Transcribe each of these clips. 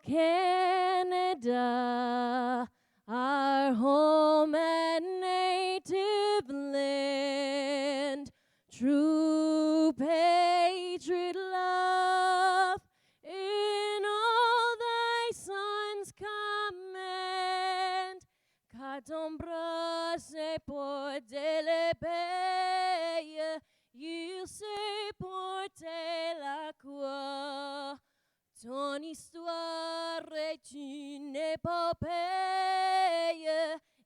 Canada, our home and native land, true patriot love in all thy sons command. Car ton bras c'est pour le pays, il s'est porté la croix. Ton histoire est une épopée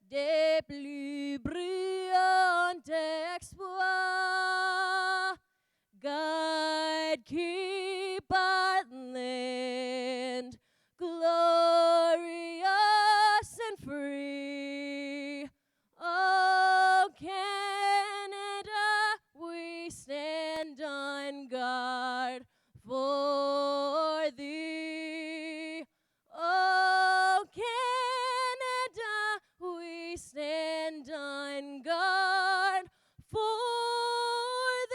des plus brillants exploits. God keep our land glorious and free. Oh, Canada, we stand on guard for thee. Oh, Canada, we stand on guard for thee.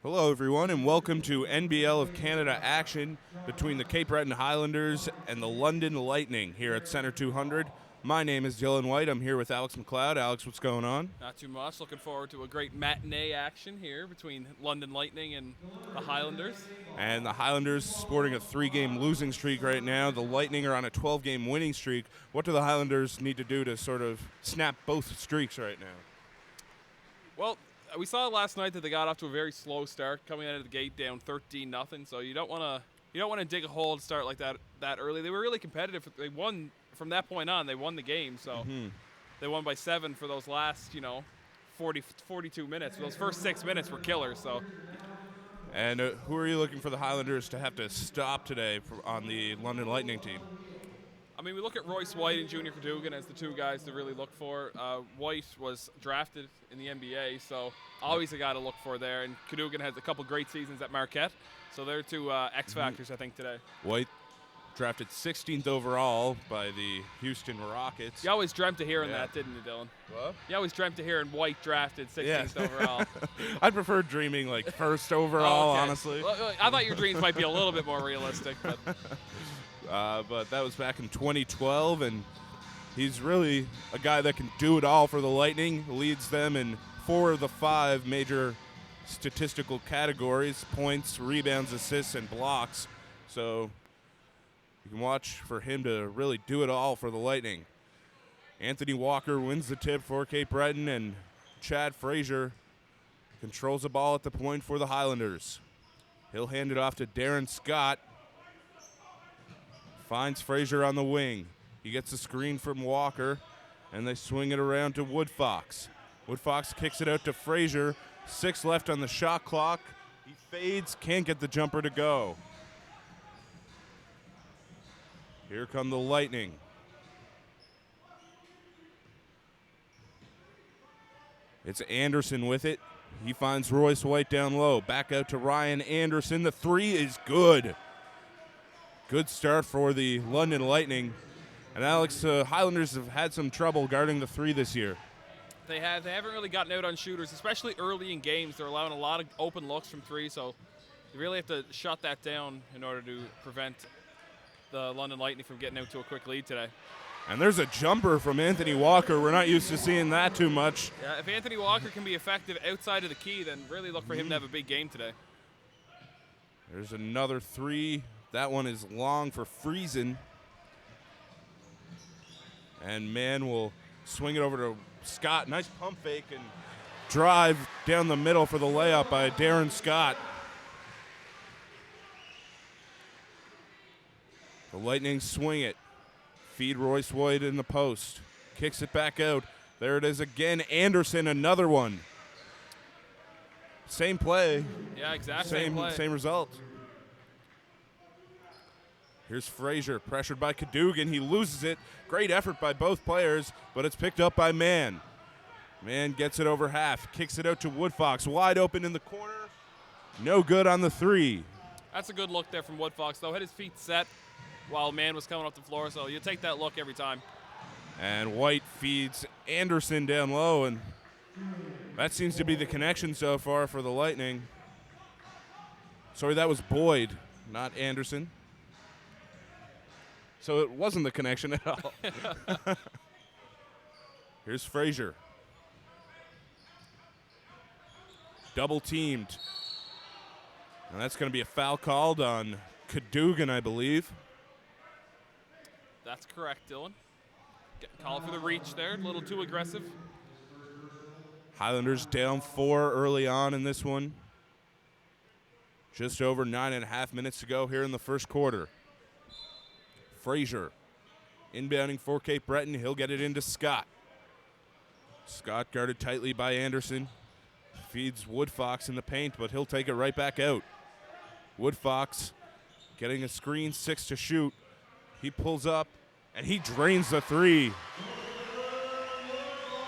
Hello, everyone, and welcome to NBL of Canada action between the Cape Breton Highlanders and the London Lightning here at Centre 200. My name is Dylan White. I'm here with Alex McLeod. Alex, what's going on? Not too much. Looking forward to a great matinee action here between London Lightning and the Highlanders. And the Highlanders sporting a 3-game losing streak right now. The Lightning are on a 12-game winning streak. What do the Highlanders need to do to sort of snap both streaks right now? Well, we saw last night that they got off to a very slow start, coming out of the gate down 13-0. So you don't want to dig a hole to start like that early. They were really competitive. They won from that point on. They won the game. So they won by 7 for those last 42 minutes. Those first 6 minutes were killers. So. And who are you looking for the Highlanders to have to stop today on the London Lightning team? I mean, we look at Royce White and Junior Cadogan as the two guys to really look for. White was drafted in the NBA, so always a guy to look for there. And Cadogan has a couple great seasons at Marquette, so they're two X factors, I think, today. White drafted 16th overall by the Houston Rockets. You always dreamt of hearing that, didn't you, Dylan? What? You always dreamt of hearing White drafted 16th overall. I'd prefer dreaming like first overall, okay. honestly. Well, I thought your dreams might be a little bit more realistic, but. But that was back in 2012, and he's really a guy that can do it all for the Lightning, leads them in 4 of the 5 major statistical categories: points, rebounds, assists, and blocks. So you can watch for him to really do it all for the Lightning. Anthony Walker wins the tip for Cape Breton, and Chad Frazier controls the ball at the point for the Highlanders. He'll hand it off to Darren Scott. Finds Frazier on the wing. He gets a screen from Walker, and they swing it around to Woodfox. Woodfox kicks it out to Frazier. 6 left on the shot clock. He fades, can't get the jumper to go. Here come the Lightning. It's Anderson with it. He finds Royce White down low. Back out to Ryan Anderson. The 3 is good. Good start for the London Lightning. And Alex, Highlanders have had some trouble guarding the 3 this year. They haven't really gotten out on shooters, especially early in games. They're allowing a lot of open looks from 3, so you really have to shut that down in order to prevent the London Lightning from getting out to a quick lead today. And there's a jumper from Anthony Walker. We're not used to seeing that too much. Yeah, if Anthony Walker can be effective outside of the key, then really look for him to have a big game today. There's another 3. That one is long for Friesen. And Mann will swing it over to Scott. Nice pump fake and drive down the middle for the layup by Darren Scott. The Lightning swing it. Feed Royce White in the post. Kicks it back out. There it is again. Anderson, another one. Same play. Yeah, exactly. Same play. Same result. Here's Frazier, pressured by Cadogan. He loses it. Great effort by both players, but it's picked up by Mann. Mann gets it over half, kicks it out to Woodfox, wide open in the corner. No good on the 3. That's a good look there from Woodfox, though. Had his feet set while Mann was coming off the floor, so you take that look every time. And White feeds Anderson down low, and that seems to be the connection so far for the Lightning. Sorry, that was Boyd, not Anderson. So it wasn't the connection at all. Here's Frazier. Double teamed. And that's going to be a foul called on Cadogan, I believe. That's correct, Dylan. Call for the reach there, a little too aggressive. Highlanders down 4 early on in this one. Just over 9.5 minutes to go here in the first quarter. Frazier inbounding for Cape Breton. He'll get it into Scott. Scott guarded tightly by Anderson. Feeds Woodfox in the paint, but he'll take it right back out. Woodfox getting a screen, 6 to shoot. He pulls up, and he drains the 3.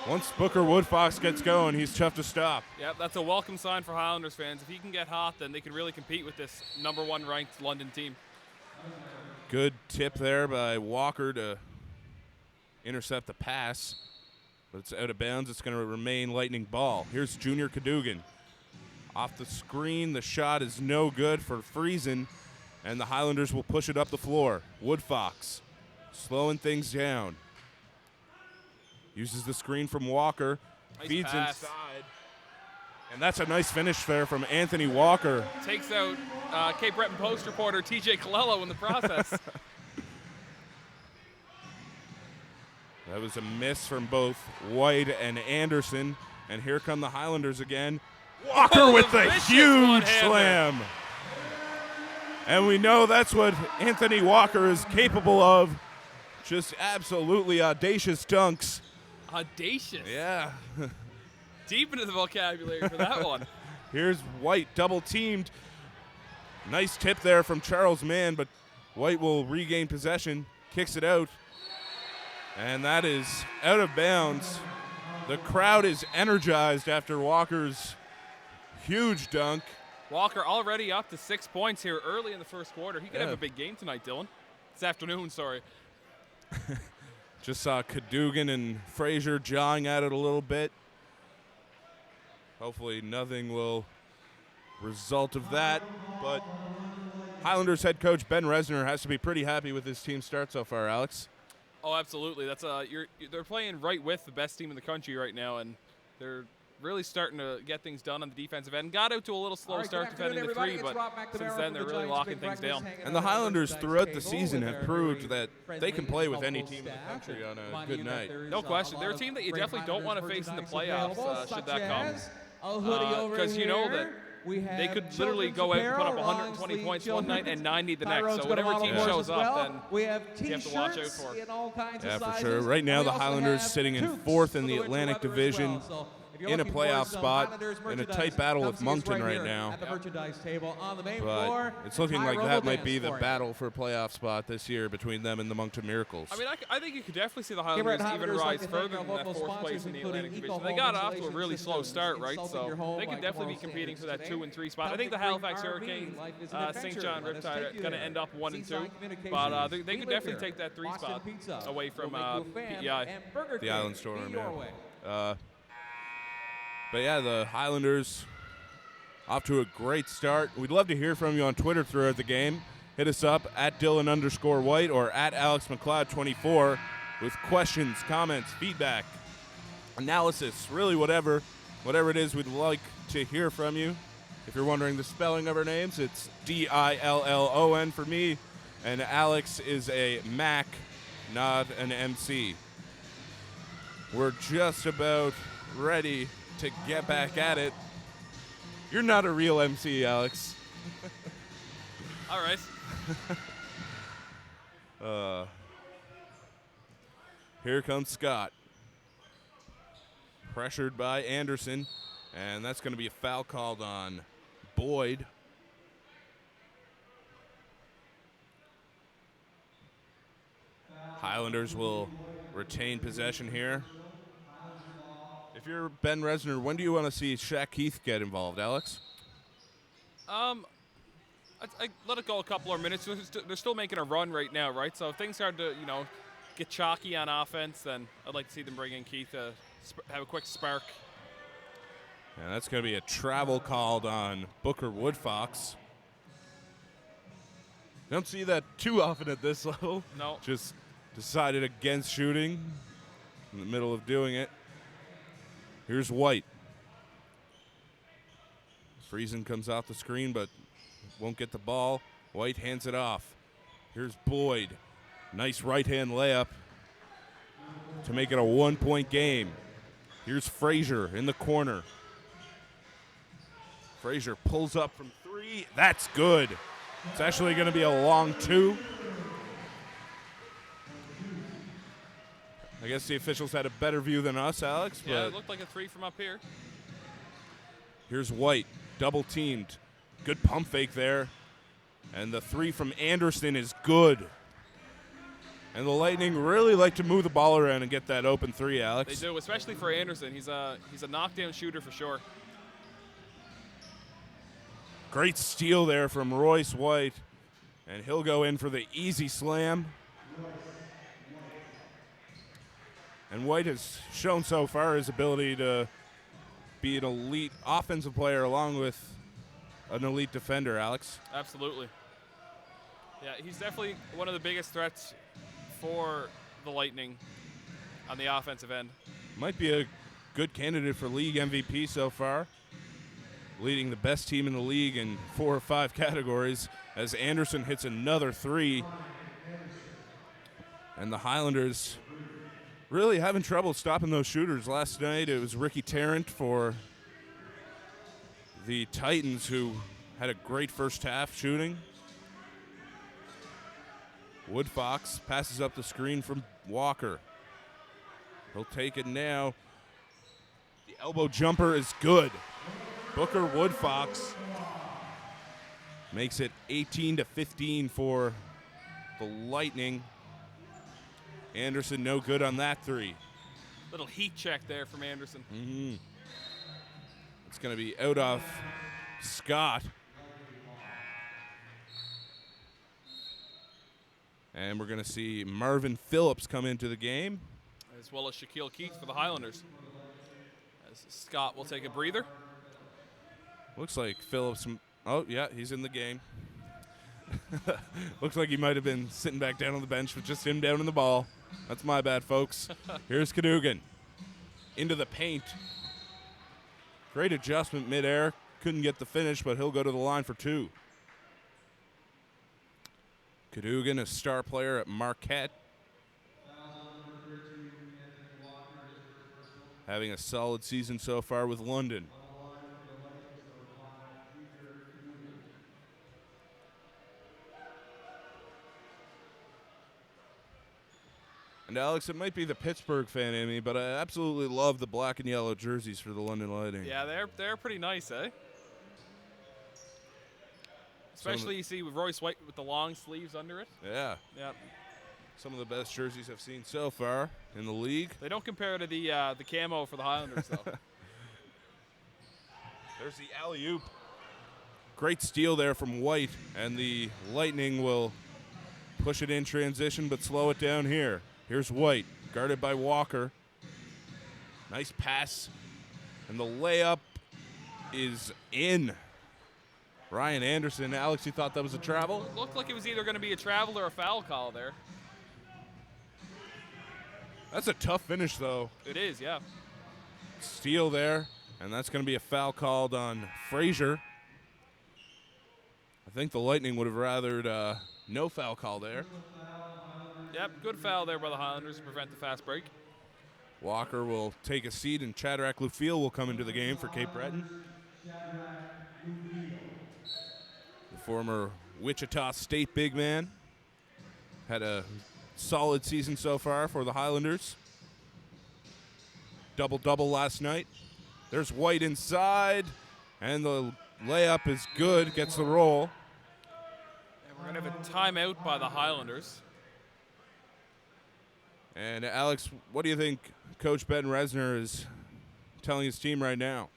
Once Booker Woodfox gets going, he's tough to stop. Yep, that's a welcome sign for Highlanders fans. If he can get hot, then they can really compete with this number 1 ranked London team. Good tip there by Walker to intercept the pass, but it's out of bounds. It's going to remain Lightning ball. Here's Junior Cadogan. Off the screen, the shot is no good for Friesen, and the Highlanders will push it up the floor. Woodfox slowing things down. Uses the screen from Walker. Nice feeds pass. inside. And that's a nice finish there from Anthony Walker. Takes out Cape Breton Post reporter TJ Colello in the process. That was a miss from both White and Anderson. And here come the Highlanders again. Walker with the vicious huge one-hander. slam. And we know that's what Anthony Walker is capable of. Just absolutely audacious dunks. Audacious. Yeah. Deep into the vocabulary for that one. Here's White double teamed. Nice tip there from Charles Mann, but White will regain possession, kicks it out. And that is out of bounds. The crowd is energized after Walker's huge dunk. Walker already up to 6 points here early in the first quarter. He could have a big game tonight, Dylan. This afternoon, sorry. Just saw Cadogan and Frazier jawing at it a little bit. Hopefully nothing will result of that. But Highlanders head coach Ben Resner has to be pretty happy with his team's start so far, Alex. Oh, absolutely. That's they're playing right with the best team in the country right now, and they're really starting to get things done on the defensive end. Got out to a little slow start defending the 3, but since then they're really locking things down. And the Highlanders throughout the season have proved that they can play with any team in the country on a good night. No question. They're a team that you definitely don't want to face in the playoffs should that come. Because you know that they could literally go out and put up 120 points one night and 90 the next. So whatever team shows up, then you have to watch out for. Yeah, for sure. Right now, the Highlanders sitting in 4th in the Atlantic Division, in a playoff spot, in a tight battle with Moncton right now. But it's looking like that might be the battle for a playoff spot this year between them and the Moncton Miracles. I mean, I think you could definitely see the Highlanders even rise further than that 4th place in the Atlantic Division. They got off to a really slow start, right? So they could definitely be competing for that 2 and 3 spot. I think the Halifax Hurricanes, St. John Riptide are going to end up 1 and 2, but they could definitely take that 3 spot away from PEI. The Island Storm, yeah. But yeah, the Highlanders off to a great start. We'd love to hear from you on Twitter throughout the game. Hit us up at Dylan_White or at AlexMcLeod24 with questions, comments, feedback, analysis, really whatever it is we'd like to hear from you. If you're wondering the spelling of our names, it's Dillon for me, and Alex is a Mac, not an MC. We're just about ready to get back at it. You're not a real MC, Alex. All right. Here comes Scott. Pressured by Anderson, and that's going to be a foul called on Boyd. Highlanders will retain possession here. If you're Ben Resner, when do you want to see Shaq Heath get involved, Alex? I let it go a couple more minutes. They're still making a run right now, right? So if things start to, get chalky on offense, then I'd like to see them bring in Keith to have a quick spark. And that's going to be a travel called on Booker Woodfox. Don't see that too often at this level. No. Just decided against shooting in the middle of doing it. Here's White. Friesen comes off the screen but won't get the ball. White hands it off. Here's Boyd. Nice right-hand layup to make it a 1-point game. Here's Frazier in the corner. Frazier pulls up from 3. That's good. It's actually going to be a long 2. I guess the officials had a better view than us, Alex. Yeah, it looked like a 3 from up here. Here's White, double teamed. Good pump fake there. And the 3 from Anderson is good. And the Lightning really like to move the ball around and get that open 3, Alex. They do, especially for Anderson. He's a knockdown shooter for sure. Great steal there from Royce White. And he'll go in for the easy slam. And White has shown so far his ability to be an elite offensive player along with an elite defender, Alex. Absolutely. Yeah, he's definitely one of the biggest threats for the Lightning on the offensive end. Might be a good candidate for league MVP so far. Leading the best team in the league in 4 or 5 categories as Anderson hits another 3. And the Highlanders really having trouble stopping those shooters. Last night it was Ricky Tarrant for the Titans who had a great first half shooting. Woodfox passes up the screen from Walker. He'll take it now. The elbow jumper is good. Booker Woodfox makes it 18-15 for the Lightning. Anderson no good on that 3. Little heat check there from Anderson. Mm-hmm. It's going to be out off Scott. And we're going to see Marvin Phillips come into the game. As well as Shaquille Keith for the Highlanders. As Scott will take a breather. Looks like Phillips. Oh, yeah, he's in the game. Looks like he might have been sitting back down on the bench with just him down in the ball. That's my bad, folks. Here's Cadogan. Into the paint. Great adjustment midair. Couldn't get the finish, but he'll go to the line for 2. Cadogan, a star player at Marquette. Having a solid season so far with London. And Alex, it might be the Pittsburgh fan in me, but I absolutely love the black and yellow jerseys for the London Lightning. Yeah, they're pretty nice, eh? Especially you see with Royce White with the long sleeves under it. Yeah. Yeah. Some of the best jerseys I've seen so far in the league. They don't compare to the camo for the Highlanders, though. There's the alley-oop. Great steal there from White, and the Lightning will push it in transition but slow it down here. Here's White, guarded by Walker. Nice pass, and the layup is in. Ryan Anderson, Alex, you thought that was a travel? It looked like it was either going to be a travel or a foul call there. That's a tough finish, though. It is, yeah. Steal there, and that's going to be a foul called on Frazier. I think the Lightning would have rathered no foul call there. Yep, good foul there by the Highlanders to prevent the fast break. Walker will take a seat, and Shadrack Lufiel will come into the game for Cape Breton. The former Wichita State big man. Had a solid season so far for the Highlanders. Double-double last night. There's White inside, and the layup is good, gets the roll. And we're going to have a timeout by the Highlanders. And Alex, what do you think Coach Ben Resner is telling his team right now?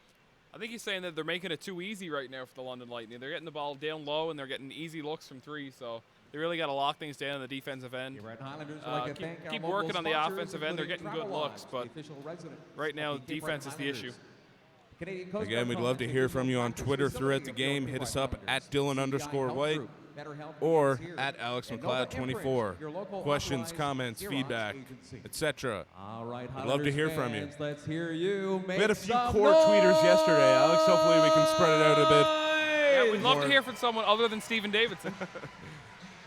I think he's saying that they're making it too easy right now for the London Lightning. They're getting the ball down low, and they're getting easy looks from 3, so They really got to lock things down on the defensive end. The Breton Highlanders would like to thank our Keep local working on the sponsors, offensive end. They're getting good including looks, Travelodge, but the official resident right now, of the defense is the Breton issue. Canadian Coast Again, Guard we'd love to College, hear from you on practice Twitter facility throughout the of game. your Hit us Breton up at Highlanders. CBI Health Dylan_White Group, Better Health or begins here. at Alex And Nova Imprint, McLeod24. your local Questions, authorized comments, Xerox feedback, agency. etc. All right, We'd love to hear from you. fans, let's hear you. We had a few core tweeters yesterday, Alex. Hopefully we can spread it out a bit. Yeah, we'd love to hear from someone other than Stephen Davidson.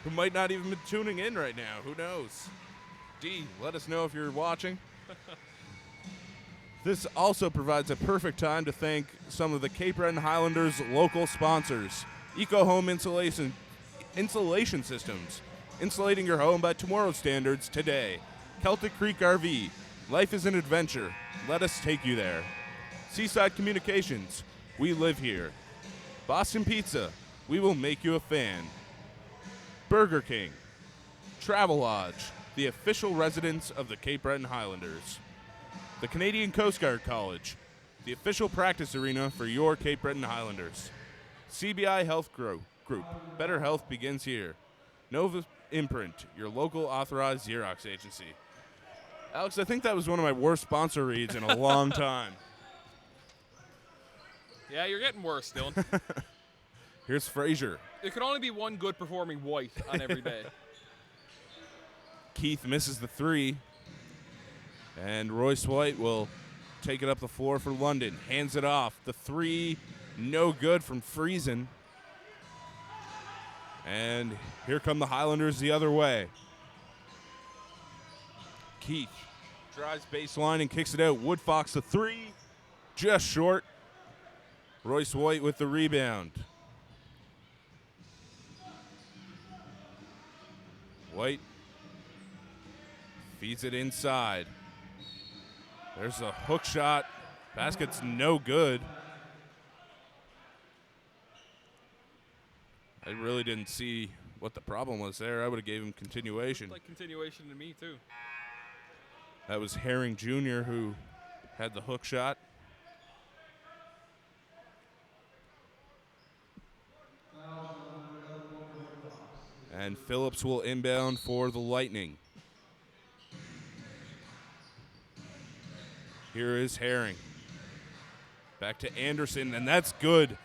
Who might not even be tuning in right now. Who knows? D, let us know if you're watching. This also provides a perfect time to thank some of the Cape Breton Highlanders' local sponsors. Eco Home Insulation Systems. Insulating your home by tomorrow's standards today. Celtic Creek RV. Life is an adventure. Let us take you there. Seaside Communications. We live here. Boston Pizza. We will make you a fan. Burger King. Travelodge, the official residence of the Cape Breton Highlanders. The Canadian Coast Guard College, the official practice arena for your Cape Breton Highlanders. CBI Health Group. Better health begins here. Nova Imprint, your local authorized Xerox agency. Alex, I think that was one of my worst sponsor reads in a long time. Yeah, you're getting worse, Dylan. Here's Frazier. There could only be one good performing White on every day. Keith misses the three. And Royce White will take it up the floor for London. Hands it off. The three, no good from Friesen. And here come the Highlanders the other way. Keith drives baseline and kicks it out. Woodfox the three, just short. Royce White with the rebound. White feeds it inside. There's a hook shot. Basket's no good. I really didn't see what the problem was there. I would have gave him continuation. Like continuation to me, too. That was Herring Jr. who had the hook shot. And Phillips will inbound for the Lightning. Here is Herring. Back to Anderson, and that's good.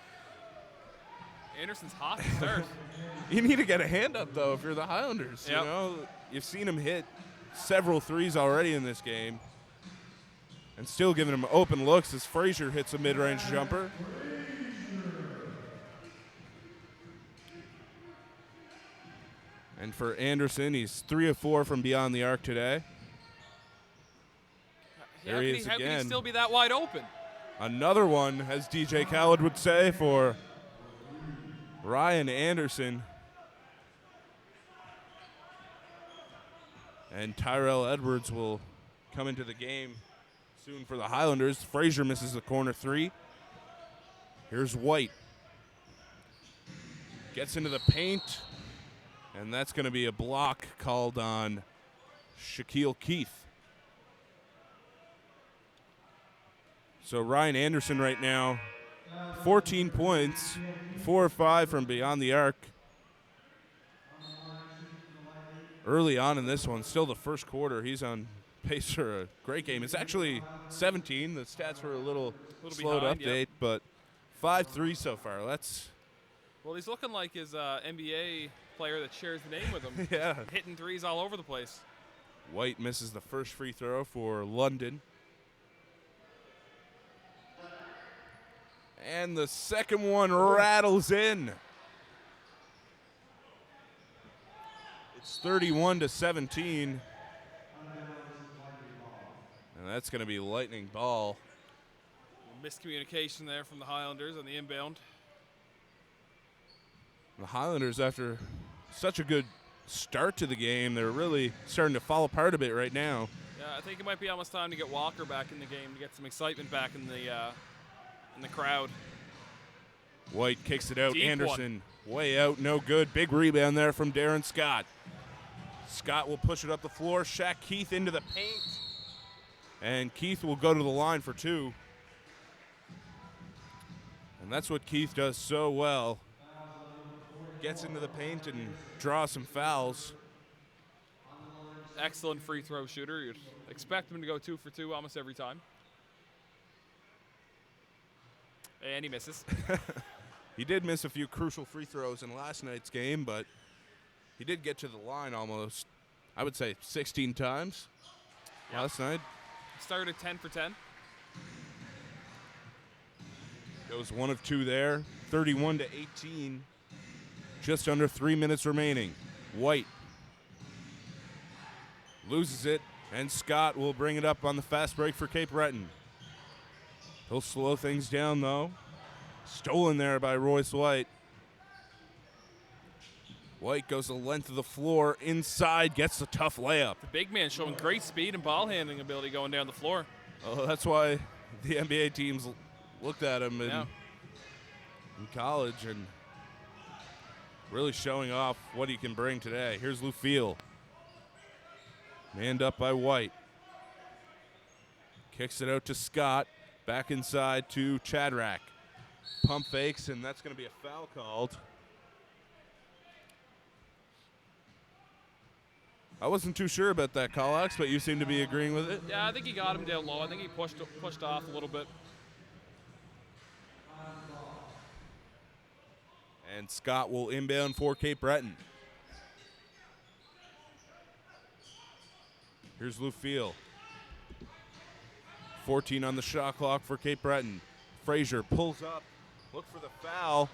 Anderson's hot to start. You need to get a hand up, though, if you're the Highlanders. Yep. You know, you've seen him hit several threes already in this game. And still giving him open looks as Frazier hits a mid-range jumper. And for Anderson, he's 3 of 4 from beyond the arc today. There he is How can again. he still be that wide open? Another one, as DJ Khaled would say, for Ryan Anderson. And Tyrell Edwards will come into the game soon for the Highlanders. Frazier misses the corner three. Here's White. Gets into the paint. And that's going to be a block called on Shaquille Keith. So Ryan Anderson right now, 14 points, 4 or 5 from beyond the arc. Early on in this one, still the first quarter, he's on pace for a great game. It's actually 17. The stats were a little slow to behind, update, yep. but 5-3 so far. Well, he's looking like his NBA player that shares the name with him. Yeah. Hitting threes all over the place. White misses the first free throw for London. And the second one rattles in. It's 31-17. And that's going to be Lightning ball. Miscommunication there from the Highlanders on the inbound. The Highlanders, after such a good start to the game, they're really starting to fall apart a bit right now. Yeah, I think it might be almost time to get Walker back in the game to get some excitement back in the crowd. White kicks it out. Deep Anderson way out, no good. Big rebound there from Darren Scott. Scott will push it up the floor. Shaq Keith into the paint. And Keith will go to the line for two. And that's what Keith does so well. gets into the paint and draws some fouls. Excellent free throw shooter. You'd expect him to go 2 for 2 almost every time. And he misses. He did miss a few crucial free throws in last night's game, but he did get to the line almost, I would say, 16 times last night. Started 10 for 10. Goes 1 of 2 there. 31 to 18. Just under 3 minutes remaining. White loses it, and Scott will bring it up on the fast break for Cape Breton. He'll slow things down, though. Stolen there by Royce White. White goes the length of the floor, inside, gets a tough layup. The big man showing great speed and ball handling ability going down the floor. Oh, that's why the NBA teams looked at him in college and really showing off what he can bring today. Here's Lufiel. Manned up by White. Kicks it out to Scott. Back inside to Chadrak. Pump fakes, and that's going to be a foul called. I wasn't too sure about that call, Alex, but you seem to be agreeing with it. Yeah, I think he got him down low. I think he pushed off a little bit. And Scott will inbound for Cape Breton. Here's Lufiel. 14 on the shot clock for Cape Breton. Frazier pulls up. Look for the foul.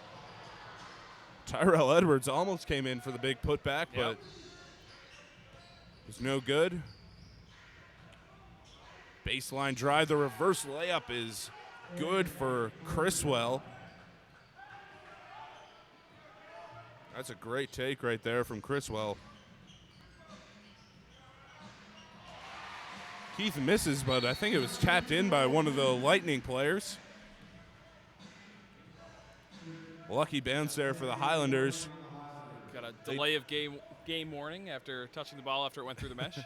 Tyrell Edwards almost came in for the big putback, but it was no good. Baseline drive. The reverse layup is good for Criswell. That's a great take right there from Criswell. Keith misses, but I think it was tapped in by one of the Lightning players. Lucky bounce there for the Highlanders. Got a delay of game warning after touching the ball after it went through the mesh.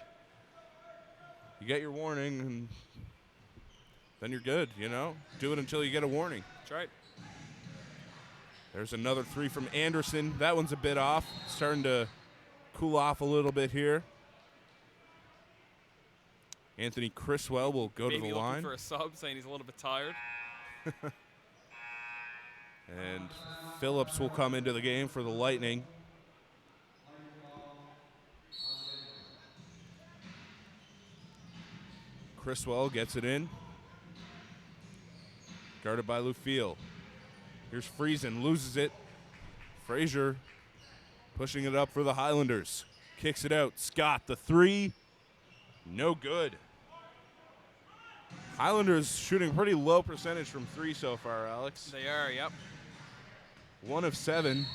You get your warning, and then you're good, you know? Do it until you get a warning. That's right. There's another three from Anderson. That one's a bit off. Starting to cool off a little bit here. Anthony Criswell will go Maybe to the line. looking for a sub, saying he's a little bit tired. And Phillips will come into the game for the Lightning. Criswell gets it in. Guarded by Lufiel. Here's Friesen, loses it. Frazier pushing it up for the Highlanders. Kicks it out. Scott, the three. No good. Highlanders shooting pretty low percentage from three so far, Alex. They are, yep. 1 of 7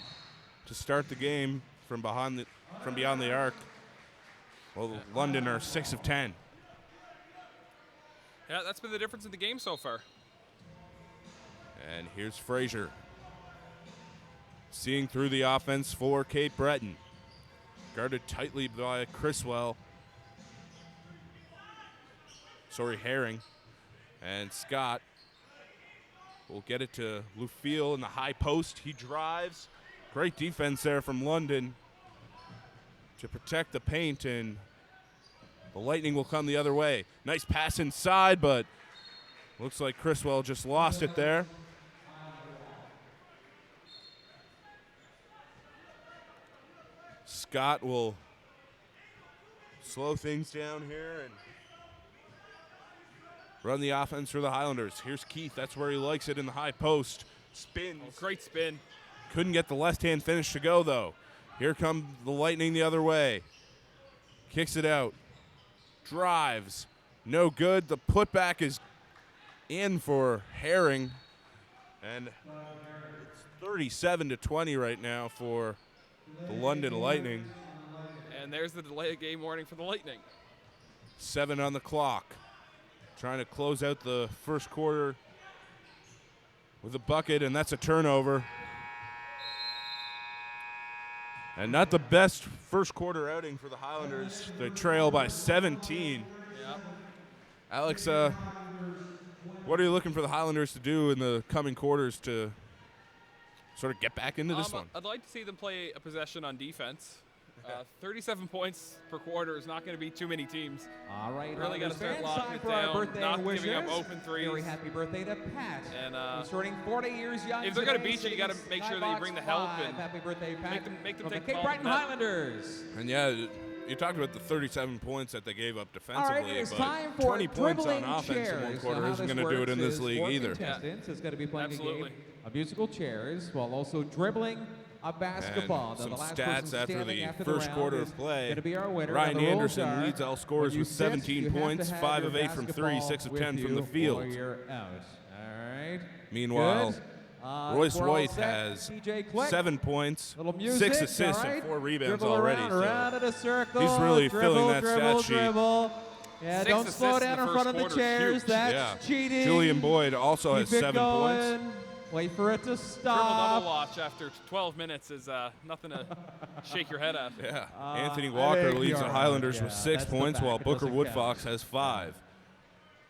to start the game from beyond the arc. Well, London are 6 of 10. Yeah, that's been the difference in the game so far. And here's Frazier. Seeing through the offense for Cape Breton. Guarded tightly by Criswell. Herring. And Scott will get it to Lufiel in the high post. He drives. Great defense there from London to protect the paint, and the Lightning will come the other way. Nice pass inside, but looks like Criswell just lost it there. Scott will slow things down here and run the offense for the Highlanders. Here's Keith. That's where he likes it, in the high post. Spins. Oh, great spin. Couldn't get the left-hand finish to go, though. Here come the Lightning the other way. Kicks it out. Drives. No good. The putback is in for Herring. And it's 37-20 right now for the London Lightning. And there's the delay of game warning for the Lightning. 7 on the clock. Trying to close out the first quarter with a bucket, and that's a turnover. And not the best first quarter outing for the Highlanders. They trail by 17. Yeah. Alex, what are you looking for the Highlanders to do in the coming quarters to sort of get back into this one? I'd like to see them play a possession on defense. 37 points per quarter is not going to be too many teams. All right, Really got to start fans, locking time it for our down, birthday not wishes. giving up open threes. Very happy birthday to Pat. And He's turning 40 years young. if they're going to today, beat you, you got to make sure that you bring the help and happy birthday, Pat. make them From take the the Cape ball Breton to net. Highlanders. And yeah, you talked about the 37 points that they gave up All right, defensively, it is but time for 20 points on dribbling offense in one chairs. quarter Now, how isn't this going to do it in works this is league 4 either. contestants is going to be playing Absolutely. a game of musical chairs while also dribbling a basketball. And Now, some the last stats person after standing the after first the quarter round of play. Going to be our winner. Ryan Now, the rules Anderson are, leads all when scorers you with sit, 17 you have to points, have 5 your of 8 from 3, basketball 6 of with 10 from the you field. or you're out. All right. Meanwhile, Good. Royce we're all White set. has TJ Click. 7 points, Little music, 6 assists, all right. and 4 rebounds Dribble already. Around, So around in a circle. he's really dribble, filling that dribble, stat sheet. dribble. Yeah, 6 don't slow assists in down the in front first of the quarter is chairs. huge. That's cheating. Julian Boyd also Keep has it 7 going. points. Wait for it to Triple double stop. watch after 12 minutes is nothing to shake your head at. Yeah. Anthony I Walker think leads you're the right. Highlanders Yeah, with 6 that's the points, fact. while It Booker doesn't count. Woodfox has 5.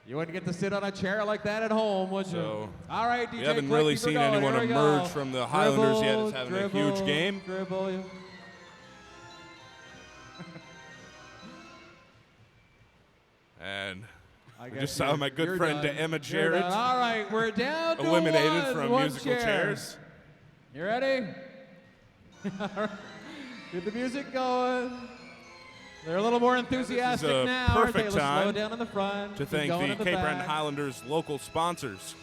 You wouldn't get to sit on a chair like that at home, would you? So, all right, DJ We haven't Click, really keep her seen going. anyone Here we emerge go. from the Highlanders yet as having a huge Dribble, game. Dribble. And I we guess just saw you're- my good you're friend done. Emma You're Jarrett done. All right, we're down to eliminated from one musical chair. chairs. You ready? Get the music going. They're a little more enthusiastic a now. aren't perfect they? Let's slow time down in the front. To keep thank going the in Cape Breton back. Highlanders local sponsors.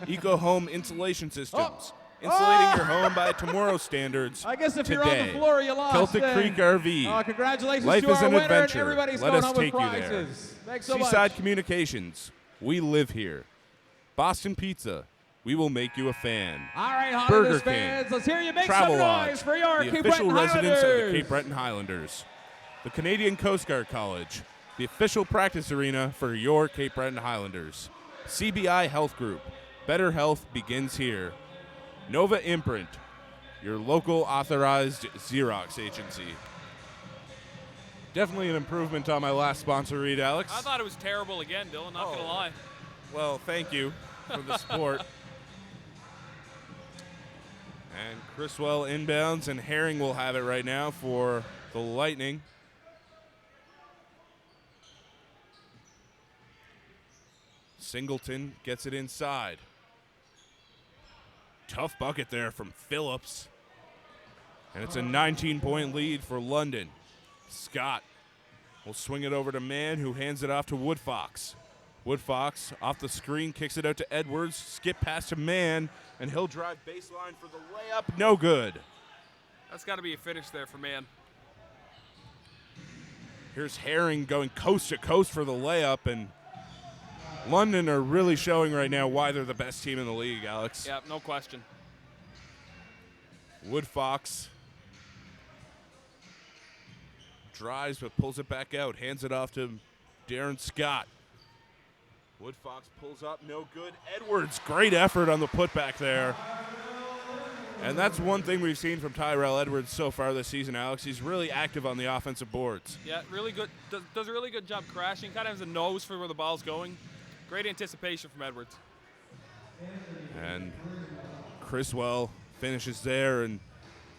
Eco Home Insulation Systems. Oh. Insulating your home by tomorrow standards. I guess if today. you're on the floor, you lost. Celtic then. Creek RV. Congratulations Life to is our an winner, adventure. And everybody's Let going us home with take you there. prizes. Thanks so Seaside much. Communications. We live here. Boston Pizza. We will make you a fan. All right, Burger Highlanders King. fans, let's hear you make Travel some Lodge. noise for your The Cape official Breton residence Highlanders. of the Cape Breton Highlanders. The Canadian Coast Guard College. The official practice arena for your Cape Breton Highlanders. CBI Health Group. Better health begins here. Nova Imprint. Your local authorized Xerox agency. Definitely an improvement on my last sponsor read, Alex. I thought it was terrible again, Dylan, not going to lie. Well, thank you for the support. And Criswell inbounds, and Herring will have it right now for the Lightning. Singleton gets it inside. Tough bucket there from Phillips. And it's a 19-point lead for London. Scott will swing it over to Mann, who hands it off to Woodfox. Woodfox off the screen, kicks it out to Edwards, skip pass to Mann, and he'll drive baseline for the layup. No good. That's got to be a finish there for man. Here's Herring going coast to coast for the layup, and London are really showing right now why they're the best team in the league, Alex. Yeah, no question. Woodfox drives but pulls it back out, hands it off to Darren Scott. Woodfox pulls up, no good. Edwards, great effort on the putback there. And that's one thing we've seen from Tyrell Edwards so far this season, Alex. He's really active on the offensive boards. Yeah, really good. Does a really good job crashing. Kind of has a nose for where the ball's going. Great anticipation from Edwards. And Criswell finishes there, and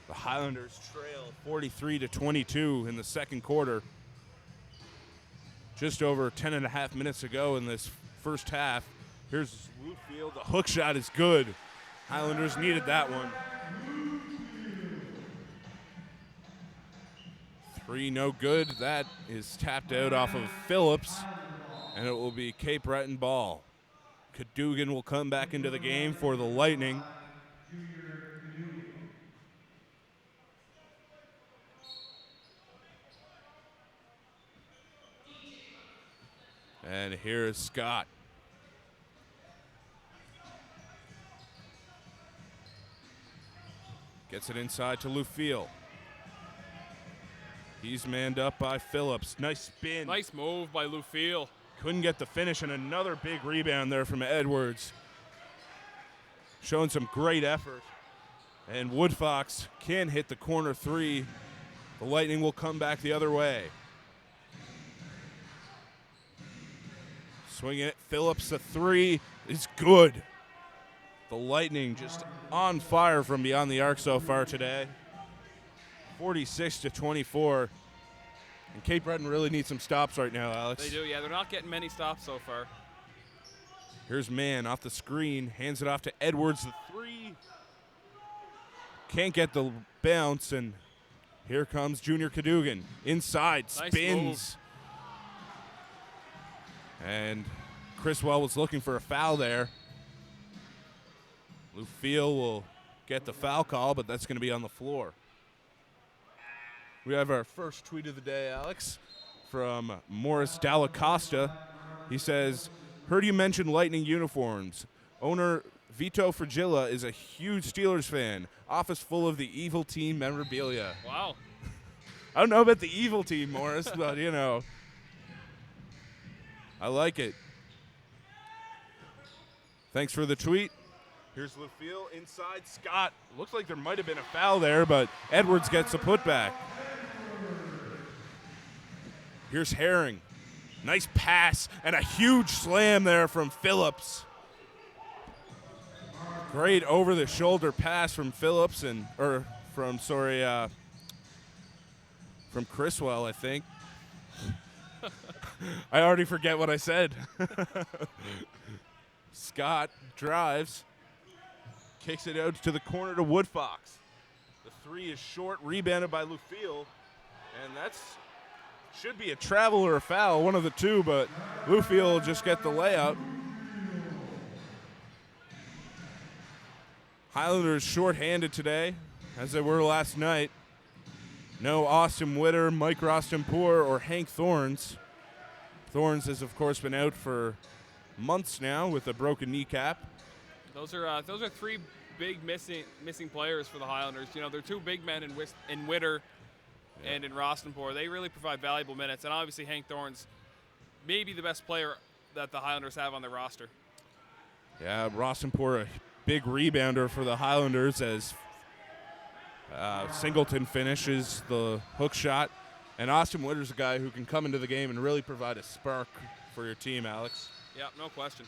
the Highlanders trail 43-22 in the second quarter. Just over 10 and a half minutes to go in this first half. Here's Woodfield. The hook shot is good. Highlanders needed that one. 3 no good. That is tapped out off of Phillips, and it will be Cape Breton ball. Cadogan will come back into the game for the Lightning. And here is Scott. Gets it inside to Lufiel. He's manned up by Phillips. Nice spin. Nice move by Lufiel. Couldn't get the finish, and another big rebound there from Edwards. Showing some great effort. And Woodfox can hit the corner three. The Lightning will come back the other way. Swinging it. Phillips, the three is good. The Lightning just on fire from beyond the arc so far today. 46-24. And Cape Breton really needs some stops right now, Alex. They do, yeah. They're not getting many stops so far. Here's Mann off the screen, hands it off to Edwards, the three. Can't get the bounce, and here comes Junior Cadogan. Inside, Nice spins. And Criswell was looking for a foul there. Lufiel will get the foul call, but that's going to be on the floor. We have our first tweet of the day, Alex, from Morris Dallacosta. He says, heard you mention Lightning uniforms. Owner Vito Fragilla is a huge Steelers fan. Office full of the evil team memorabilia. Wow. I don't know about the evil team, Morris, but, you know, I like it. Thanks for the tweet. Here's Lufiel inside. Scott. Looks like there might have been a foul there, but Edwards gets a putback. Here's Herring. Nice pass and a huge slam there from Phillips. Great over-the-shoulder pass from Phillips from Criswell, I think. I already forget what I said. Scott drives, kicks it out to the corner to Woodfox. The three is short, rebounded by Lufiel, and that's should be a travel or a foul, one of the two, but Lufiel will just get the layup. Highlanders short-handed today, as they were last night. No Austin Witter, Mike Rostampour, or Hank Thorns. Thorns has, of course, been out for months now with a broken kneecap. Those are three big missing players for the Highlanders. You know, they're two big men in Witter and in Rostampour. They really provide valuable minutes, and obviously Hank Thorns, maybe the best player that the Highlanders have on their roster. Yeah, Rostampour, a big rebounder for the Highlanders as Singleton finishes the hook shot. And Austin Witter's a guy who can come into the game and really provide a spark for your team, Alex. Yeah, no question.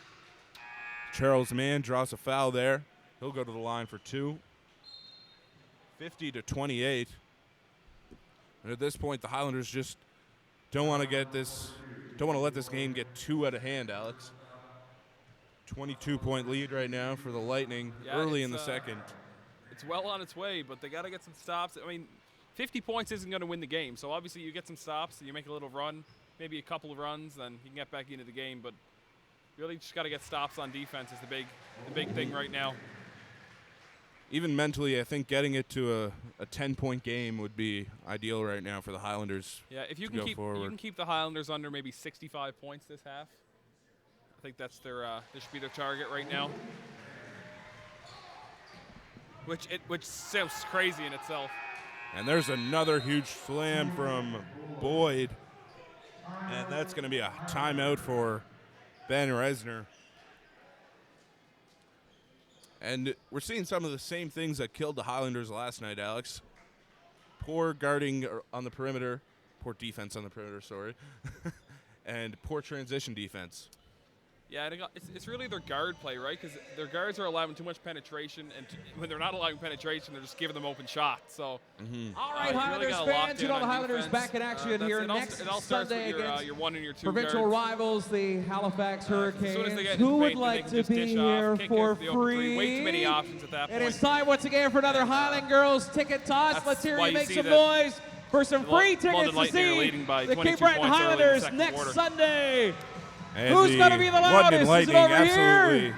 Charles Mann draws a foul there. He'll go to the line for two. 50-28. And at this point, the Highlanders just don't want to let this game get too out of hand, Alex. 22-point lead right now for the Lightning early in the second. It's well on its way, but they got to get some stops. I mean, 50 points isn't going to win the game. So obviously you get some stops, and you make a little run, maybe a couple of runs, then you can get back into the game. But really just got to get stops on defense is the big thing right now. Even mentally, I think getting it to a 10-point game would be ideal right now for the Highlanders. Yeah, if you can keep the Highlanders under maybe 65 points this half, I think that's this should be their target right now. Which sounds crazy in itself. And there's another huge slam from Boyd. And that's going to be a timeout for Ben Resner. And we're seeing some of the same things that killed the Highlanders last night, Alex. Poor guarding on the perimeter. Poor defense on the perimeter, sorry. And poor transition defense. Yeah, it's really their guard play, right? Because their guards are allowing too much penetration, and when they're not allowing penetration, they're just giving them open shots. So, all right, Highlanders fans, you know the Highlanders back in action here next Sunday against your 1 and your 2 provincial guards. rivals, the Halifax Hurricanes. As soon as they get Who would paint, like they to can be just dish off, here kick for out the open three. free? Way too many options at that point. And it's time once again for another Highland Girls ticket toss. That's Let's hear why you you make see some that noise for some free tickets London to Lightning are see leading by the 22 Cape Breton points early in the Highlanders second next quarter. Sunday. And Who's going to be the London loudest? Is it Lightning over absolutely here?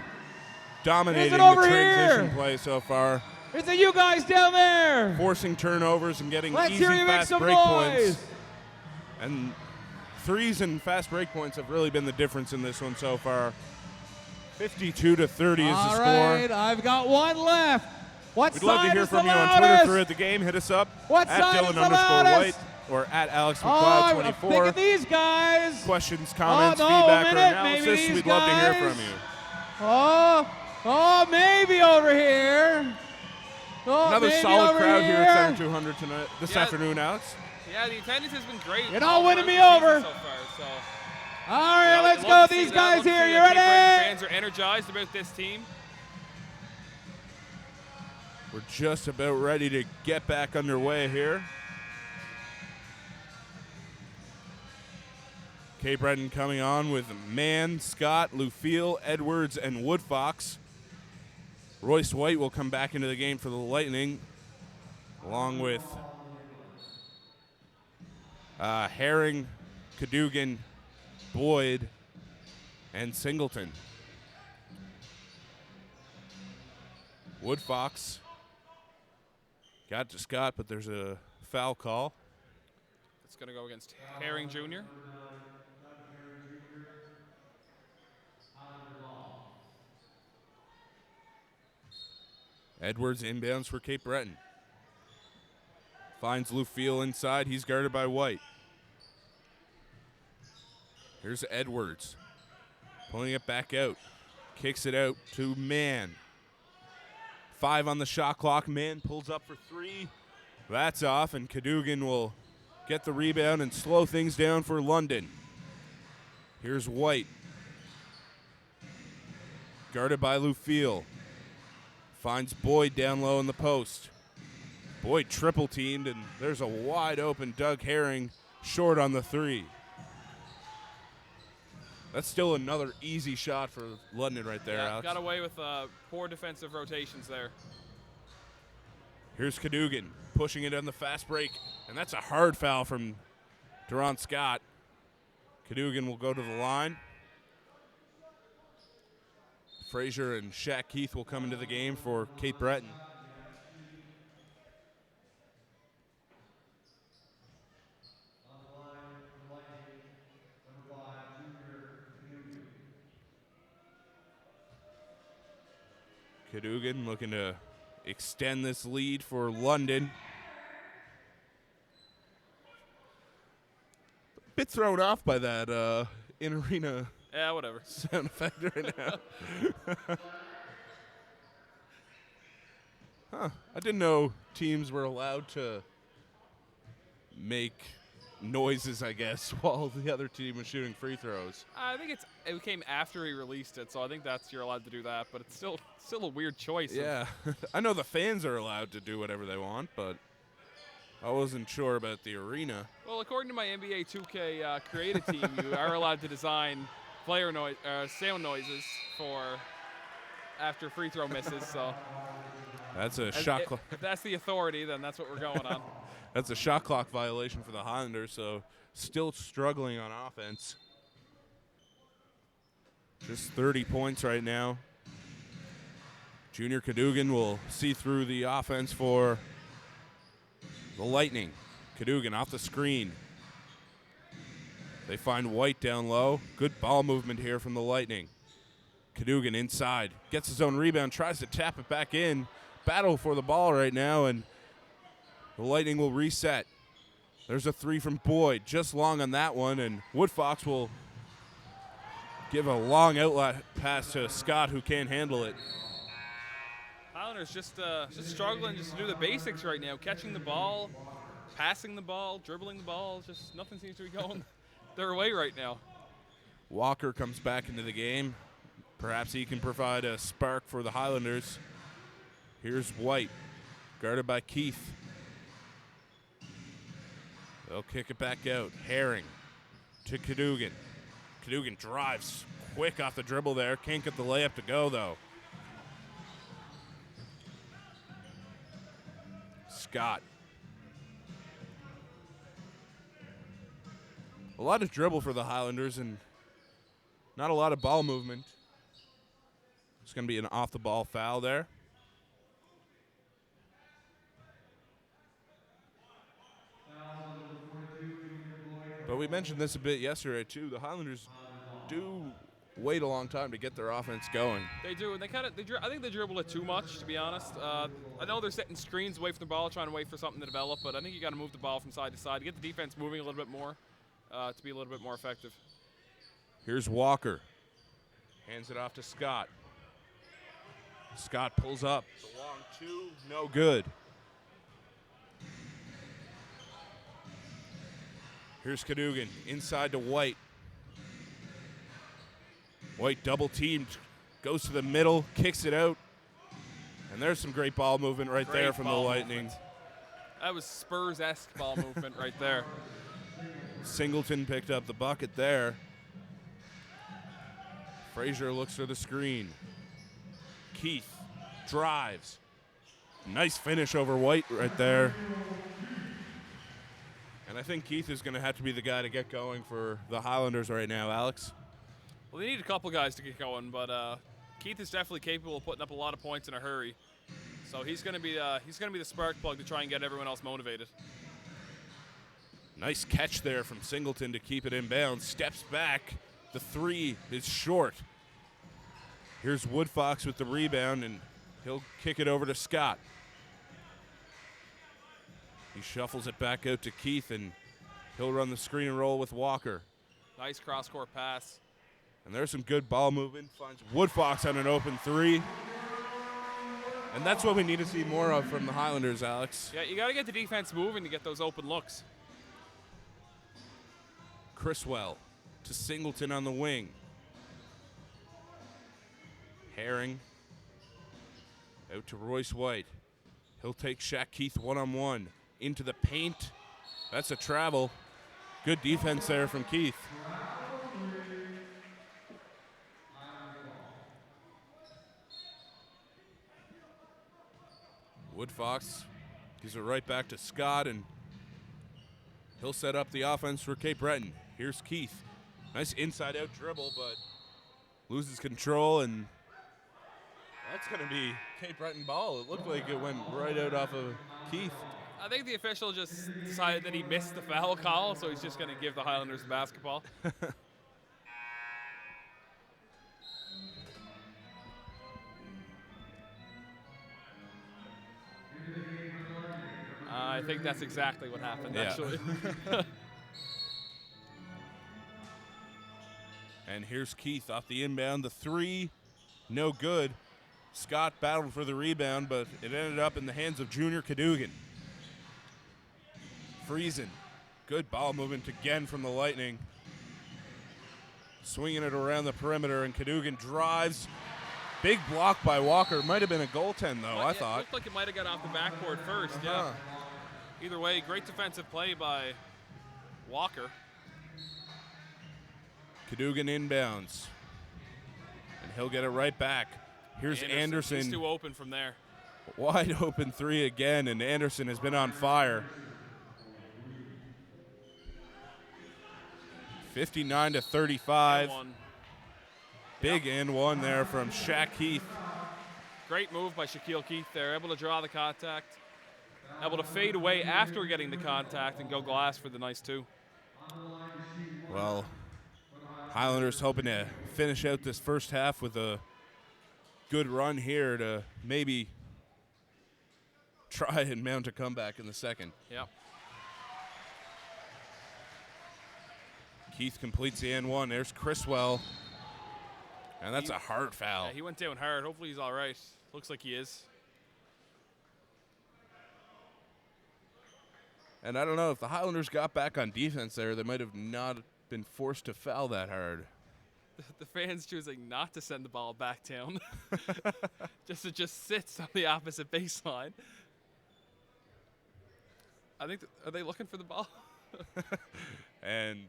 dominating Is it the over transition here? play so far. Is it you guys down there? Forcing turnovers and getting Let's easy hear you make fast some break noise. points. And threes and fast break points have really been the difference in this one so far. 52-30 is the All score. right, I've got one left. What We'd side love to hear is from the you on loudest? Twitter throughout the game. Hit us up What at side is the Dylan_White loudest? or at Alex Oh, I'm McLeod24. thinking these guys. Questions, comments, no, feedback, a or minute, maybe analysis, these we'd love to hear guys. from you. Oh, maybe over here. Oh, Another maybe solid over crowd here at Center 200 tonight, this afternoon, Alex. Yeah, the attendance has been great. You're not winning me throughout the over. season So far, so. All right, Yeah, let's love go. to see These that. guys Love to here. see You that Cape Breton ready? Fans are energized about this team. We're just about ready to get back underway here. Cape Breton coming on with Mann, Scott, Lufiel, Edwards, and Woodfox. Royce White will come back into the game for the Lightning, along with Herring, Cadogan, Boyd, and Singleton. Woodfox got to Scott, but there's a foul call. It's going to go against Herring Jr. Edwards inbounds for Cape Breton. Finds Lufiel inside. He's guarded by White. Here's Edwards. Pulling it back out. Kicks it out to Mann. 5 on the shot clock. Mann pulls up for 3. That's off, and Cadogan will get the rebound and slow things down for London. Here's White. Guarded by Lufiel. Finds Boyd down low in the post. Boyd triple teamed, and there's a wide open Doug Herring short on the 3. That's still another easy shot for London right there, Alex. Got away with poor defensive rotations there. Here's Cadogan pushing it on the fast break, and that's a hard foul from Durant Scott. Cadogan will go to the line. Frazier and Shaq Keith will come into the game for Cape Breton. Cadogan looking to extend this lead for London. Bit thrown off by that in-arena Whatever. sound effect right now. I didn't know teams were allowed to make noises, I guess, while the other team was shooting free throws. I think it came after he released it, so I think you're allowed to do that, but it's still a weird choice. Yeah. I know the fans are allowed to do whatever they want, but I wasn't sure about the arena. Well, according to my NBA 2K creative team, you are allowed to design player sound noises for after free throw misses. So That's a shot clock. If that's the authority, then that's what we're going on. That's a shot clock violation for the Highlanders, so still struggling on offense. Just 30 points right now. Junior Cadogan will see through the offense for the Lightning. Cadogan off the screen. They find White down low. Good ball movement here from the Lightning. Cadogan inside. Gets his own rebound. Tries to tap it back in. Battle for the ball right now, and the Lightning will reset. There's a 3 from Boyd. Just long on that one, and Woodfox will give a long outlet pass to Scott, who can't handle it. Highlanders just struggling just to do the basics right now. Catching the ball, passing the ball, dribbling the ball. Just nothing seems to be going their way right now. Walker comes back into the game. Perhaps he can provide a spark for the Highlanders. Here's White, guarded by Keith. They'll kick it back out. Herring to Cadogan. Cadogan drives quick off the dribble there. Can't get the layup to go, though. Scott. A lot of dribble for the Highlanders and not a lot of ball movement. It's going to be an off-the-ball foul there. But we mentioned this a bit yesterday, too. The Highlanders do wait a long time to get their offense going. They do, and I think they dribble it too much, to be honest. I know they're setting screens away from the ball, trying to wait for something to develop, but I think you got to move the ball from side to side to get the defense moving a little bit more, to be a little bit more effective. Here's Walker. Hands it off to Scott. Scott pulls up. The long 2, no good. Here's Cadogan, inside to White. White double teamed, goes to the middle, kicks it out, and And there's some great ball movement right Great there from the ball Lightning. movement. That was Spurs-esque ball movement right there. Singleton picked up the bucket there. Frazier looks for the screen. Keith drives. Nice finish over White right there. And I think Keith is going to have to be the guy to get going for the Highlanders right now, Alex. Well, they need a couple guys to get going, but Keith is definitely capable of putting up a lot of points in a hurry. So he's going to be the spark plug to try and get everyone else motivated. Nice catch there from Singleton to keep it inbounds. Steps back. The three is short. Here's Woodfox with the rebound, and he'll kick it over to Scott. He shuffles it back out to Keith, and he'll run the screen and roll with Walker. Nice cross-court pass. And there's some good ball movement. Finds Woodfox on an open three. And that's what we need to see more of from the Highlanders, Alex. Yeah, you got to get the defense moving to get those open looks. Criswell to Singleton on the wing. Herring out to Royce White. He'll take Shaq Keith one-on-one into the paint. That's a travel. Good defense there from Keith. Woodfox gives it right back to Scott, and he'll set up the offense for Cape Breton. Here's Keith. Nice inside-out dribble, but loses control, and that's going to be Cape Breton ball. It looked like it went right out off of Keith. I think the official just decided that he missed the foul call, so he's just going to give the Highlanders the basketball. I think that's exactly what happened, Yeah. actually. And here's Keith off the inbound. The three, no good. Scott battled for the rebound, but it ended up in the hands of Junior Cadogan. Friesen, good ball movement again from the Lightning. Swinging it around the perimeter, and Cadogan drives. Big block by Walker. Might have been a goaltend, though, I thought. It looked like it might have got off the backboard first, yeah. Either way, great defensive play by Walker. Cadogan inbounds. And he'll get it right back. Here's Anderson. He's too open from there. Wide open three again, and Anderson has been on fire. 59-35. Big and one there from Shaq Keith. Great move by Shaquille Keith there. Able to draw the contact. Able to fade away after getting the contact and go glass for the nice two. Well, Highlanders hoping to finish out this first half with a good run here to maybe try and mount a comeback in the second. Yep. Keith completes the N1. There's Criswell. And that's a hard foul. Yeah, he went down hard. Hopefully he's all right. Looks like he is. And I don't know, if the Highlanders got back on defense there, they might have not been forced to foul that hard. The fans choosing not to send the ball back down. just sits on the opposite baseline. I think, are they looking for the ball? And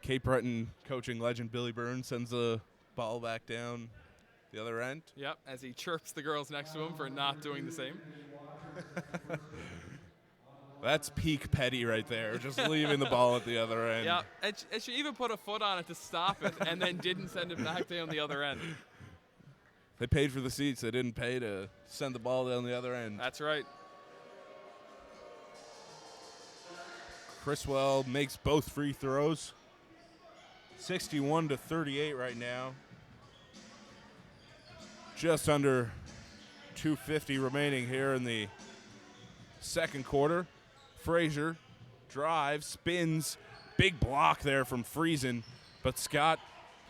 Cape Breton coaching legend Billy Byrne sends the ball back down the other end. Yep, as he chirps the girls next to him for not doing the same. That's peak petty right there, just leaving the ball at the other end. Yeah, and she even put a foot on it to stop it and then didn't send it back down the other end. They paid for the seats. They didn't pay to send the ball down the other end. That's right. Criswell makes both free throws. 61-38 right now. Just under 2:50 remaining here in the second quarter. Frazier drives, spins, big block there from Friesen, but Scott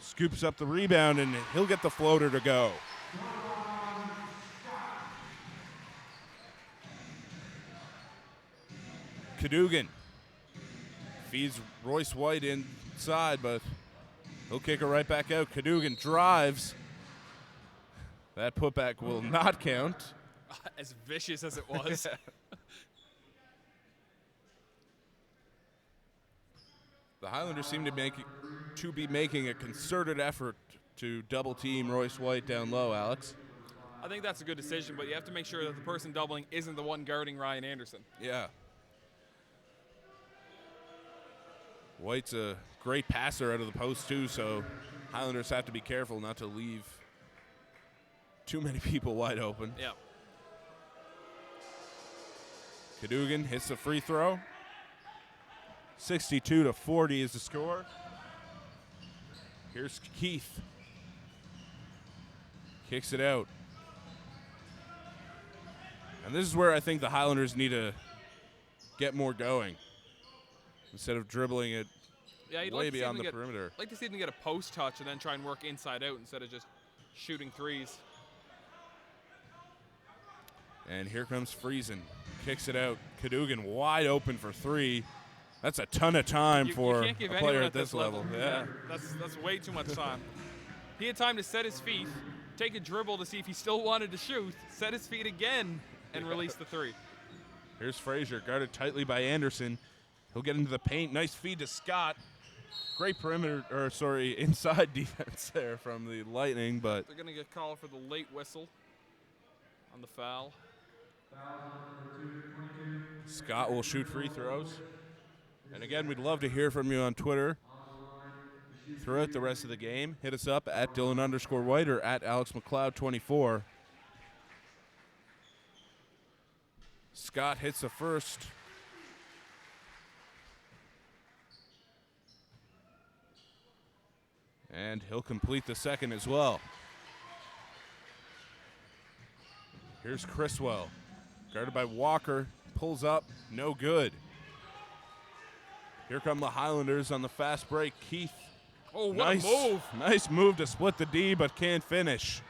scoops up the rebound and he'll get the floater to go. Cadogan feeds Royce White inside, but he'll kick it right back out. Cadogan drives. That putback will not count. As vicious as it was. The Highlanders seem to be making a concerted effort to double team Royce White down low, Alex. I think that's a good decision, but you have to make sure that the person doubling isn't the one guarding Ryan Anderson. Yeah. White's a great passer out of the post, too, so Highlanders have to be careful not to leave too many people wide open. Yeah. Cadogan hits the free throw. 62-40 is the score. Here's Keith. Kicks it out. And this is where I think the Highlanders need to get more going. Instead of dribbling it way beyond the perimeter. I'd like to see them get a post touch and then try and work inside out instead of just shooting threes. And here comes Friesen. Kicks it out. Cadogan wide open for three. That's a ton of time for a player at this level. Yeah. That's way too much time. He had time to set his feet, take a dribble to see if he still wanted to shoot, set his feet again, and release the three. Here's Frazier, guarded tightly by Anderson. He'll get into the paint. Nice feed to Scott. Great inside defense there from the Lightning, but they're going to get called for the late whistle on the foul. Scott will shoot free throws. And again, we'd love to hear from you on Twitter throughout the rest of the game. Hit us up at Dylan_White or at AlexMcLeod24. Scott hits the first. And he'll complete the second as well. Here's Criswell. Guarded by Walker. Pulls up. No good. Here come the Highlanders on the fast break. Keith. Oh, what a move. Nice move to split the D, but can't finish.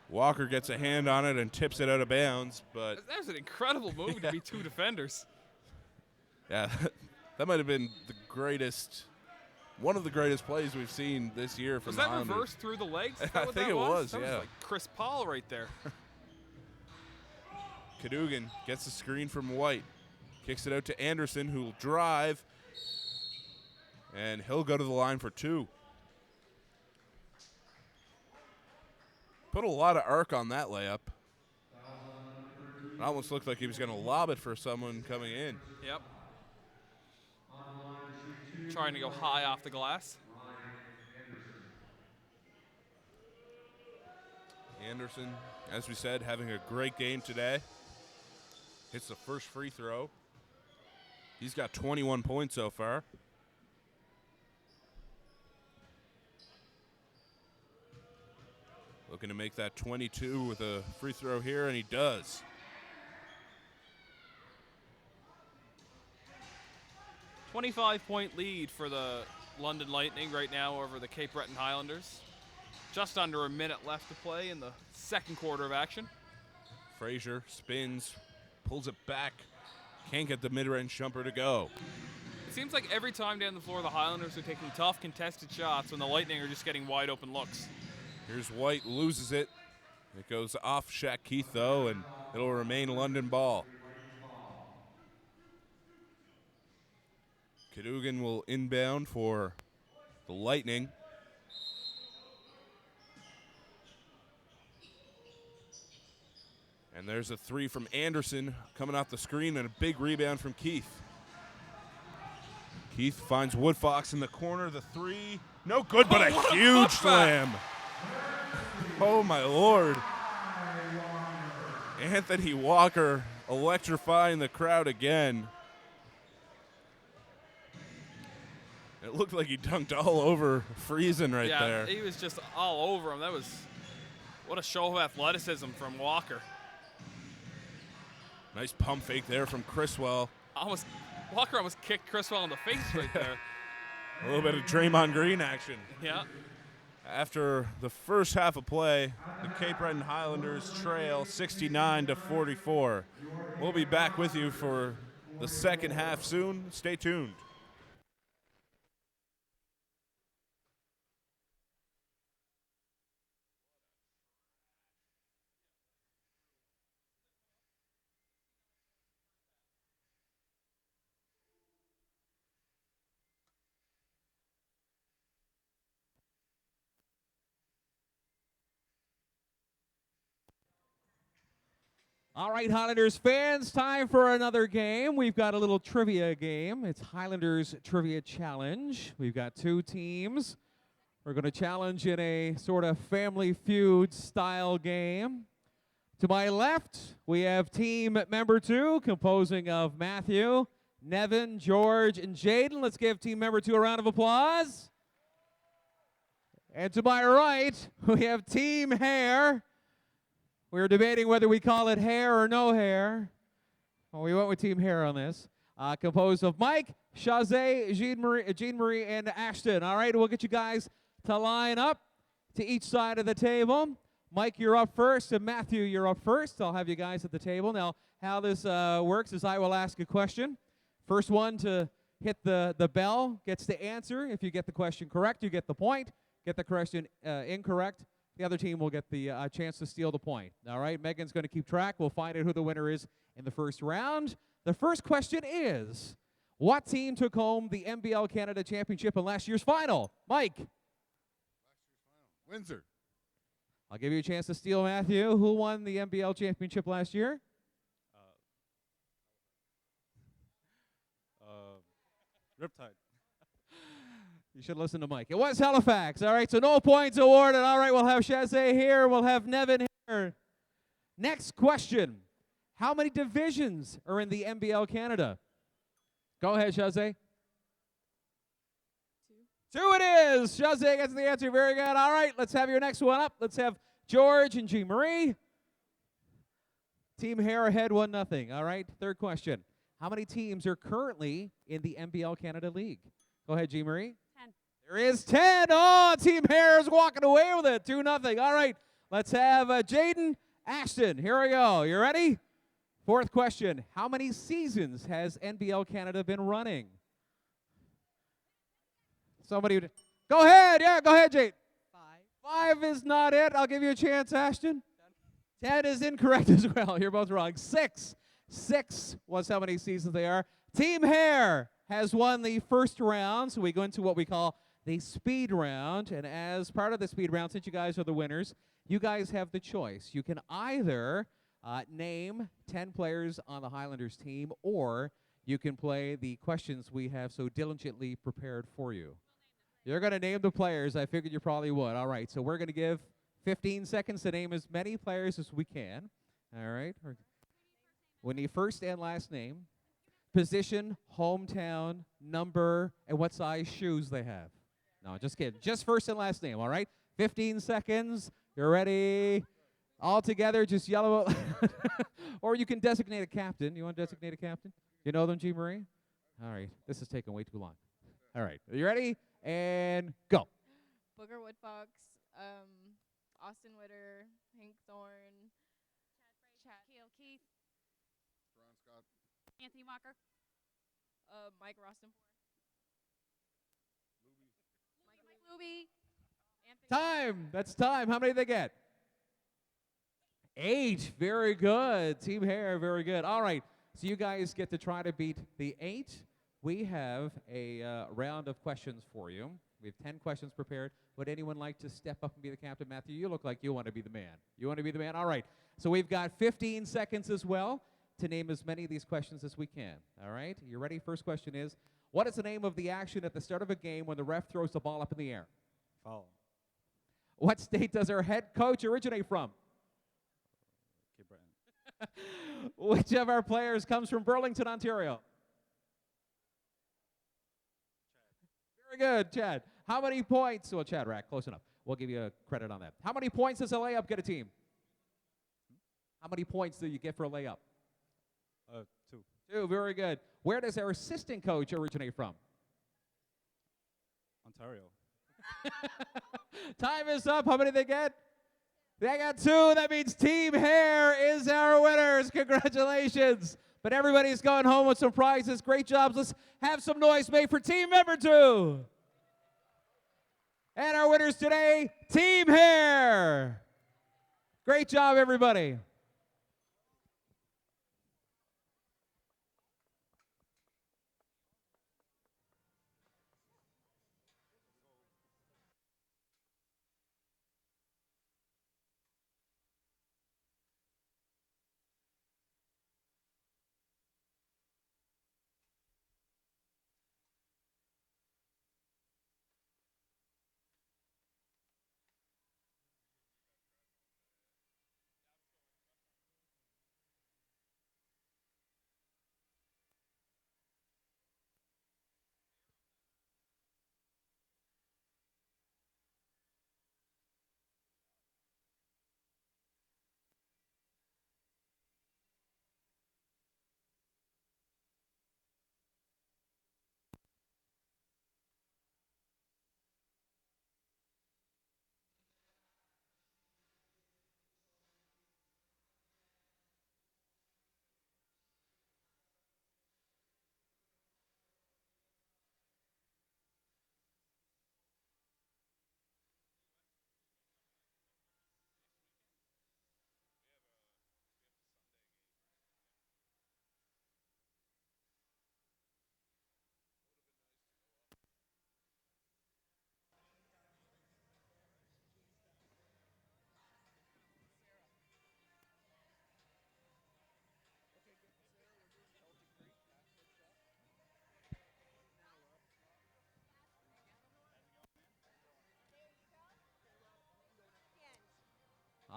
Walker gets a hand on it and tips it out of bounds, but that was an incredible move to be two defenders. Yeah, that might have been one of the greatest plays we've seen this year from the Highlanders. Was that reversed through the legs? I think it was, that yeah. was like Chris Paul right there. Cadogan gets the screen from White. Kicks it out to Anderson, who will drive. And he'll go to the line for two. Put a lot of arc on that layup. It almost looked like he was going to lob it for someone coming in. Yep. Trying to go high off the glass. Anderson, as we said, having a great game today. Hits the first free throw. He's got 21 points so far. Looking to make that 22 with a free throw here, and he does. A 25-point lead for the London Lightning right now over the Cape Breton Highlanders. Just under a minute left to play in the second quarter of action. Frazier spins, pulls it back, can't get the mid-range jumper to go. It seems like every time down the floor the Highlanders are taking tough contested shots when the Lightning are just getting wide open looks. Here's White, loses it. It goes off Shaq Keith, though, and it'll remain London ball. Cadogan will inbound for the Lightning. And there's a three from Anderson coming off the screen and a big rebound from Keith. Keith finds Woodfox in the corner. The three, no good, but a huge slam. Oh, my Lord. Anthony Walker electrifying the crowd again. It looked like he dunked all over Friesen right there. Yeah, he was just all over him. That was, what a show of athleticism from Walker. Nice pump fake there from Criswell. Walker almost kicked Criswell in the face right there. A little bit of Draymond Green action. Yeah. After the first half of play, the Cape Breton Highlanders trail 69-44. We'll be back with you for the second half soon. Stay tuned. All right, Highlanders fans, time for another game. We've got a little trivia game. It's Highlanders Trivia Challenge. We've got two teams. We're going to challenge in a sort of Family Feud style game. To my left, we have team member 2, composing of Matthew, Nevin, George, and Jaden. Let's give team member 2 a round of applause. And to my right, we have team hair. We were debating whether we call it hair or no hair. Well, we went with team hair on this. Composed of Mike, Chazé, Jean-Marie, and Ashton. All right, we'll get you guys to line up to each side of the table. Mike, you're up first, and Matthew, you're up first. I'll have you guys at the table. Now, how this works is I will ask a question. First one to hit the bell gets to answer. If you get the question correct, you get the point. Get the question incorrect, the other team will get the chance to steal the point. All right, Megan's going to keep track. We'll find out who the winner is in the first round. The first question is, what team took home the NBL Canada Championship in last year's final? Mike. Windsor. I'll give you a chance to steal, Matthew. Who won the NBL Championship last year? Riptide. You should listen to Mike. It was Halifax. All right, so no points awarded. All right, we'll have Chazé here. We'll have Nevin here. Next question. How many divisions are in the NBL Canada? Go ahead, Chazé. 2 it is. Chazé gets the answer. Very good. All right, let's have your next one up. Let's have George and Jean-Marie. Team Hair ahead 1-0. All right, third question. How many teams are currently in the NBL Canada League? Go ahead, Jean-Marie. 10. There is 10. Oh, Team Hair is walking away with it. 2-0. All right, let's have Jaden, Ashton. Here we go. You ready? Fourth question. How many seasons has NBL Canada been running? Somebody would. Go ahead. Yeah, go ahead, Jade. 5. 5 is not it. I'll give you a chance, Ashton. 10 is incorrect as well. You're both wrong. 6. 6 was how many seasons they are. Team Hair has won the first round, so we go into what we call the speed round. And as part of the speed round, since you guys are the winners, you guys have the choice. You can either name 10 players on the Highlanders team, or you can play the questions we have so diligently prepared for you. You're going to name the players. I figured you probably would. All right, so we're going to give 15 seconds to name as many players as we can. All right. We need first and last name, position, hometown, number, and what size shoes they have. No, just kidding. Just first and last name, all right? 15 seconds. You're ready. All together, just yell out. Or you can designate a captain. You want to designate a captain? You know them, Jean-Marie? All right. This is taking way too long. All right. Are you ready? And go. Booker Woodfox, Austin Witter, Hank Thorne, Chad Kale Keith, Ron Scott. Anthony Walker, Mike Roston, Mike Luby, Time. That's time. How many did they get? 8. Very good. Team Hair, very good. All right. So you guys get to try to beat the 8. We have a round of questions for you. We have 10 questions prepared. Would anyone like to step up and be the captain? Matthew, you look like you want to be the man. You want to be the man? All right. So we've got 15 seconds as well to name as many of these questions as we can. All right? You ready? First question is, what is the name of the action at the start of a game when the ref throws the ball up in the air? Foul. What state does our head coach originate from? Cape Breton. Which of our players comes from Burlington, Ontario? Very good, Chad. How many points? Well, Chad Rack, close enough. We'll give you a credit on that. How many points does a layup get a team? How many points do you get for a layup? 2. 2, very good. Where does our assistant coach originate from? Ontario. Time is up. How many did they get? They got 2. That means Team Hair is our winners. Congratulations. But everybody's going home with some prizes. Great jobs. Let's have some noise made for team member 2. And our winners today, Team Hair. Great job, everybody.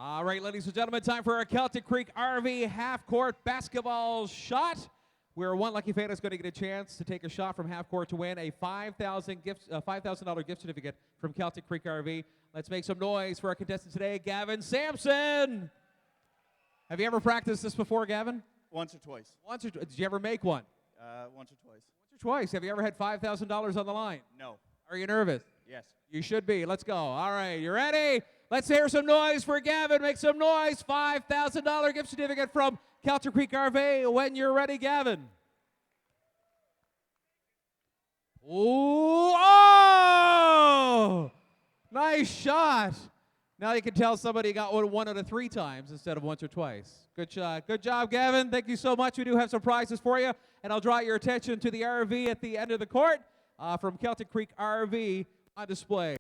All right, ladies and gentlemen, time for our Celtic Creek RV half-court basketball shot, where one lucky fan is going to get a chance to take a shot from half court to win a $5,000 gift certificate from Celtic Creek RV. Let's make some noise for our contestant today, Gavin Sampson. Have you ever practiced this before, Gavin? Once or twice. Did you ever make one? Once or twice. Once or twice. Have you ever had $5,000 on the line? No. Are you nervous? Yes. You should be. Let's go. All right, you ready? Let's hear some noise for Gavin. Make some noise. $5,000 gift certificate from Celtic Creek RV. When you're ready, Gavin. Ooh, oh! Nice shot. Now you can tell somebody got one out of 3 times instead of once or twice. Good shot. Good job, Gavin. Thank you so much. We do have some prizes for you, and I'll draw your attention to the RV at the end of the court from Celtic Creek RV on display.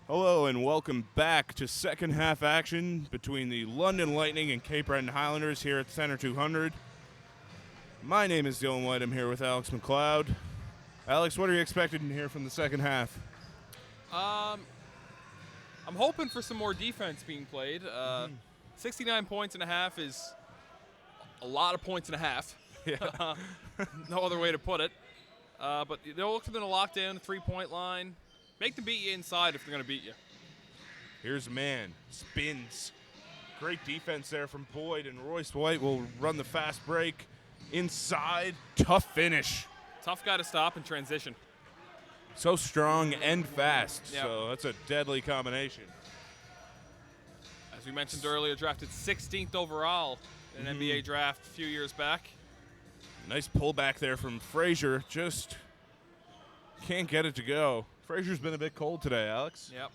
Hello and welcome back to second half action between the London Lightning and Cape Breton Highlanders here at Center 200. My name is Dylan White. I'm here with Alex McLeod. Alex, what are you expecting here from the second half? I'm hoping for some more defense being played. 69 points and a half is a lot of points and a half. Yeah. No other way to put it. But they'll look for them to lock down the three-point line. Make them beat you inside if they're going to beat you. Here's a man. Spins. Great defense there from Boyd, and Royce White will run the fast break. Inside. Tough finish. Tough guy to stop in transition. So strong and fast. Yep. So that's a deadly combination. As we mentioned earlier, drafted 16th overall in an NBA draft a few years back. Nice pullback there from Frazier. Just can't get it to go. Frazier's been a bit cold today, Alex. Yep.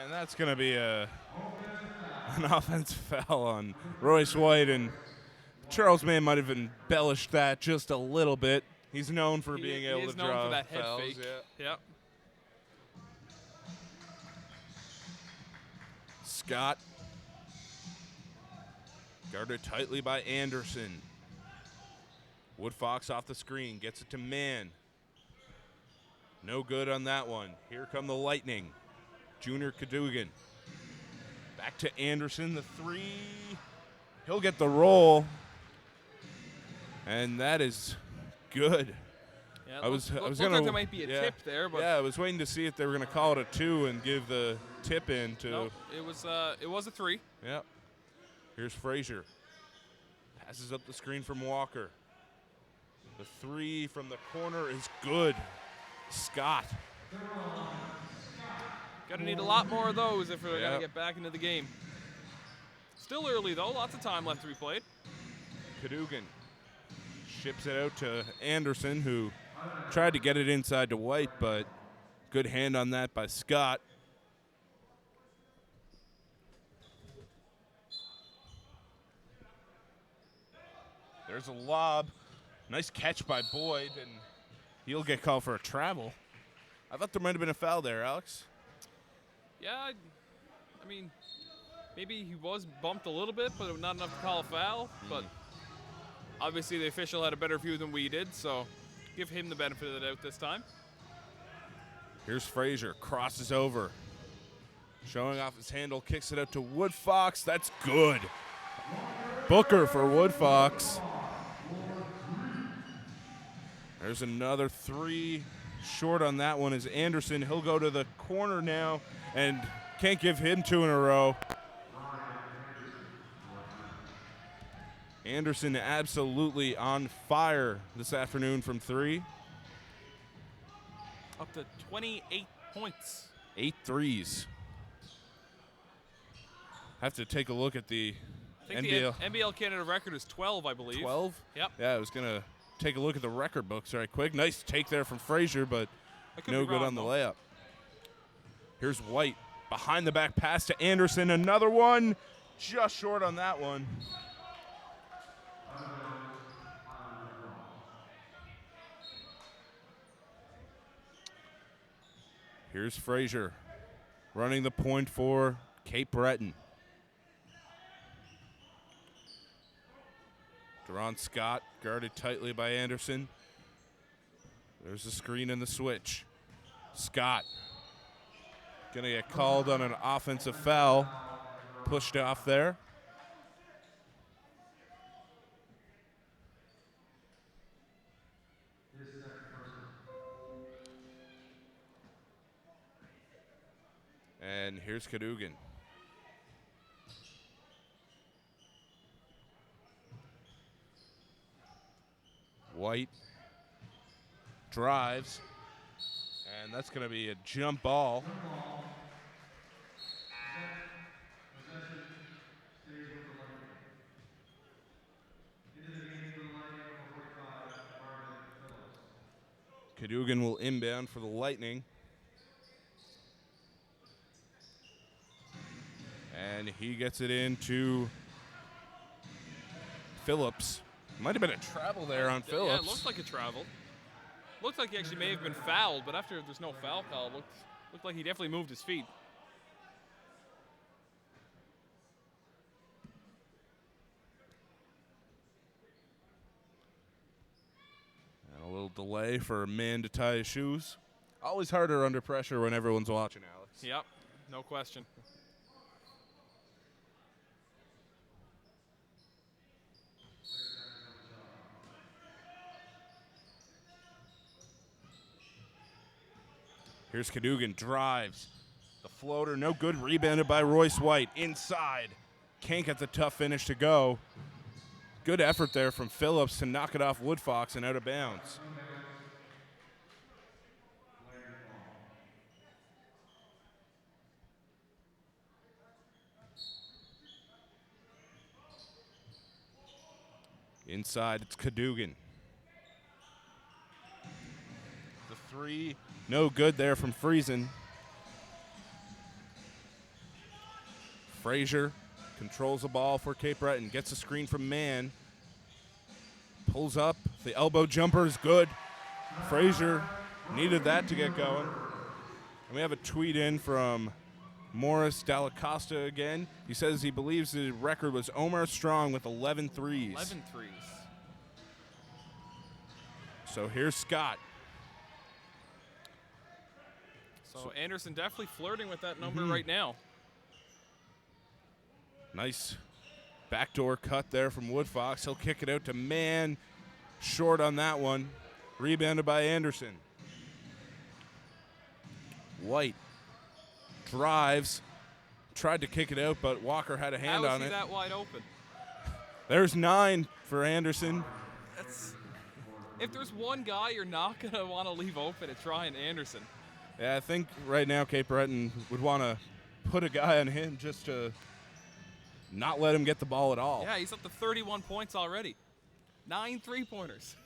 And that's going to be an offensive foul on Royce White. And Charles Mann might have embellished that just a little bit. He's known for being able to draw known for that head fouls. fake. Yeah. Yep. Scott. Guarded tightly by Anderson. Woodfox off the screen. Gets it to Mann. No good on that one. Here come the Lightning. Junior Cadogan. Back to Anderson. The three. He'll get the roll. And that is good. Yeah, I was looked gonna. like there might be a tip there, but yeah, I was waiting to see if they were gonna call it a 2 and give the tip in to. no, it was a 3. Yep. Here's Frazier. Passes up the screen from Walker. The 3 from the corner is good. Scott. Gonna need a lot more of those if we're Yep. gonna get back into the game. Still early though, lots of time left to be played. Cadogan ships it out to Anderson, who tried to get it inside to White, but good hand on that by Scott. There's a lob. Nice catch by Boyd, and he'll get called for a travel. I thought there might have been a foul there, Alex. Yeah, I mean, maybe he was bumped a little bit, but not enough to call a foul. But obviously the official had a better view than we did, so give him the benefit of the doubt this time. Here's Frazier, crosses over. Showing off his handle, kicks it out to Woodfox. That's good. Booker for Woodfox. There's another 3. Short on that one is Anderson. He'll go to the corner now and can't give him 2 in a row. Anderson absolutely on fire this afternoon from 3. Up to 28 points. 8 threes. Have to take a look at the I think NBL. the NBL Canada record is 12, I believe. 12? Yep. Yeah, I was going to take a look at the record books right quick. Nice take there from Frazier, but I could no be good wrong, on the though. layup. Here's White. Behind the back pass to Anderson. Another one. Just short on that one. Here's Frazier running the point for Cape Breton. Deron Scott guarded tightly by Anderson. There's the screen and the switch. Scott gonna get called on an offensive foul. Pushed off there. And here's Cadogan. White drives, and that's going to be a jump ball. Cadogan will inbound for the Lightning. And he gets it into Phillips. Might have been a travel there on Phillips. Yeah, it looks like a travel. Looks like he actually may have been fouled, but after there's no foul call, looked like he definitely moved his feet. And a little delay for a man to tie his shoes. Always harder under pressure when everyone's watching, Alex. Yep, no question. Here's Cadogan, drives. The floater, no good, rebounded by Royce White. Inside, can't get the tough finish to go. Good effort there from Phillips to knock it off Woodfox and out of bounds. Inside, it's Cadogan. The three, no good there from Friesen. Frazier controls the ball for Cape Breton, gets a screen from Mann. Pulls up, the elbow jumper is good. Frazier needed that to get going. And we have a tweet in from Morris Dallacosta again. He says he believes the record was Omar Strong with 11 threes. 11 threes. So here's Scott. So Anderson definitely flirting with that number right now. Nice backdoor cut there from Woodfox. He'll kick it out to Mann. Short on that one. Rebounded by Anderson. White drives. Tried to kick it out, but Walker had a hand on it. That wide open. There's 9 for Anderson. If there's one guy you're not going to want to leave open, it's Ryan Anderson. Yeah, I think right now Cape Breton would want to put a guy on him just to not let him get the ball at all. Yeah, he's up to 31 points already. 9 3-pointers.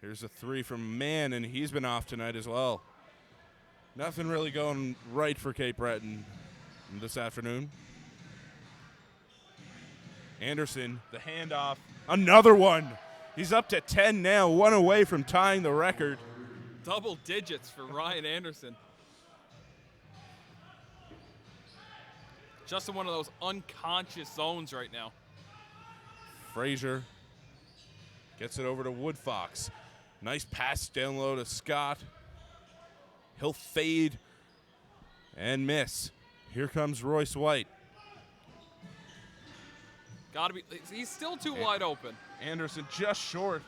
Here's a 3 from Mann, and he's been off tonight as well. Nothing really going right for Cape Breton this afternoon. Anderson, the handoff. Another one. He's up to 10 now, 1 away from tying the record. Double digits for Ryan Anderson. Just in one of those unconscious zones right now. Frazier gets it over to Woodfox. Nice pass down low to Scott. He'll fade and miss. Here comes Royce White. Gotta be, he's still too wide open. Anderson just short.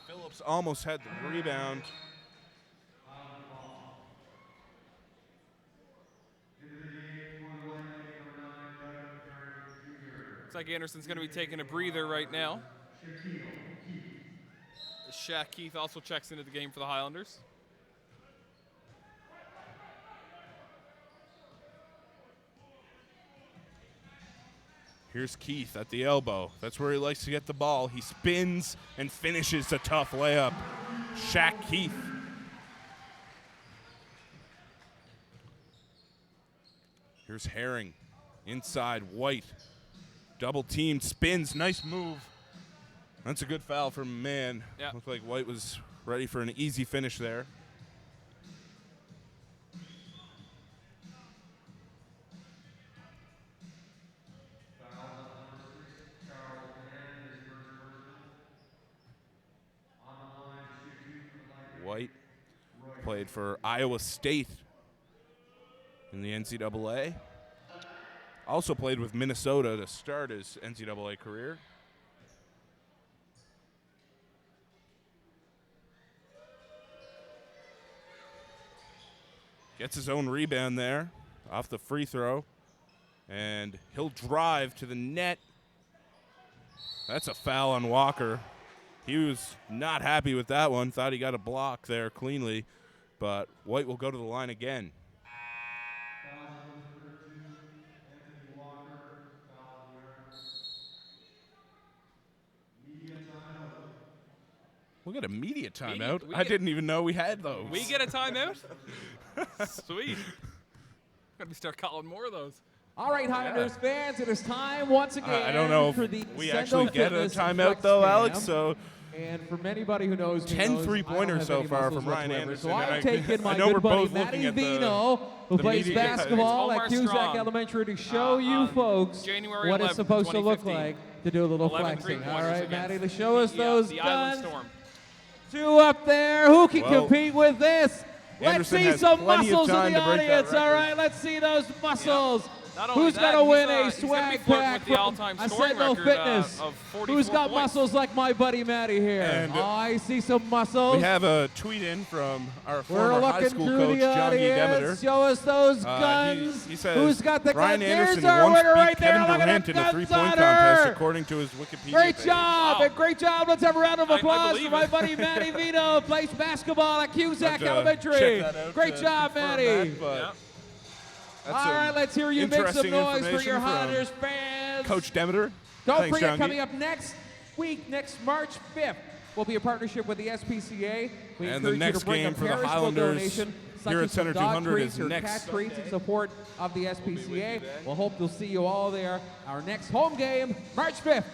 Phillips almost had the rebound. Looks like Anderson's going to be taking a breather right now. Shaq Keith also checks into the game for the Highlanders. Here's Keith at the elbow. That's where he likes to get the ball. He spins and finishes a tough layup. Shaq Keith. Here's Herring. Inside, White. Double team, spins, nice move. That's a good foul from Mann. Yeah. Looked like White was ready for an easy finish there. White played for Iowa State in the NCAA. Also played with Minnesota to start his NCAA career. Gets his own rebound there off the free throw. And he'll drive to the net. That's a foul on Walker. He was not happy with that one. Thought he got a block there cleanly. But White will go to the line again. We'll get a media timeout. I didn't even know we had those. We get a timeout? Sweet. Got to start calling more of those. All right, Highlanders fans, it is time once again I don't know for if the we Sendo actually get a Fitness timeout, Flex though, Cam. Alex. So And from anybody who knows me 10 knows three-pointers I don't have so any far muscles from Ryan whatsoever. Anderson. So And I've taken my I know we're good buddy both looking Matty at the Vino, who plays media. basketball It's at Omar Cusack Strong. Elementary, to show you On folks January what 11th, it's supposed to look 2015. like to do a little 11 flexing. All three-pointers right, against Matty, to show us the, those the Island guns. Storm. 2 up there. Who can Well, compete with this? Let's Anderson see has some plenty of muscles in time the to break that audience. All record. right, let's see those muscles. Not only Who's that, going to win a he's gonna be swag flirting pack with the from all-time a scoring Sendo record, Fitness? of 44 Who's got points. muscles like my buddy Matty here? And, oh, I see some muscles. we have a tweet in from our We're former high looking school through coach, the John G. audience. Demeter. Show us those guns. He says Who's got the Ryan guns? Anderson There's our once winner beat right there. Kevin Look at Durant the in a guns three-point on contest, her. according to his Wikipedia Great page. job. Wow. Great job. Let's have a round of I applause for believe my it. buddy Matty Vino, plays basketball at Cusack Check Elementary. that out Great to job, confirm Matty. that, but Yeah. that's All some right, let's hear you make some interesting noise for information your from Highlanders fans. Coach Demeter. Don't Thanks, forget, John coming G. up next week, next March 5th, will be a partnership with the SPCA. We And encourage the you next to bring game a for the perishable Highlanders donation, such here as at some Center dog 200 treats is or next cat treats in Sunday. support of the SPCA. We'll hope to see you all there. Our next home game, March 5th.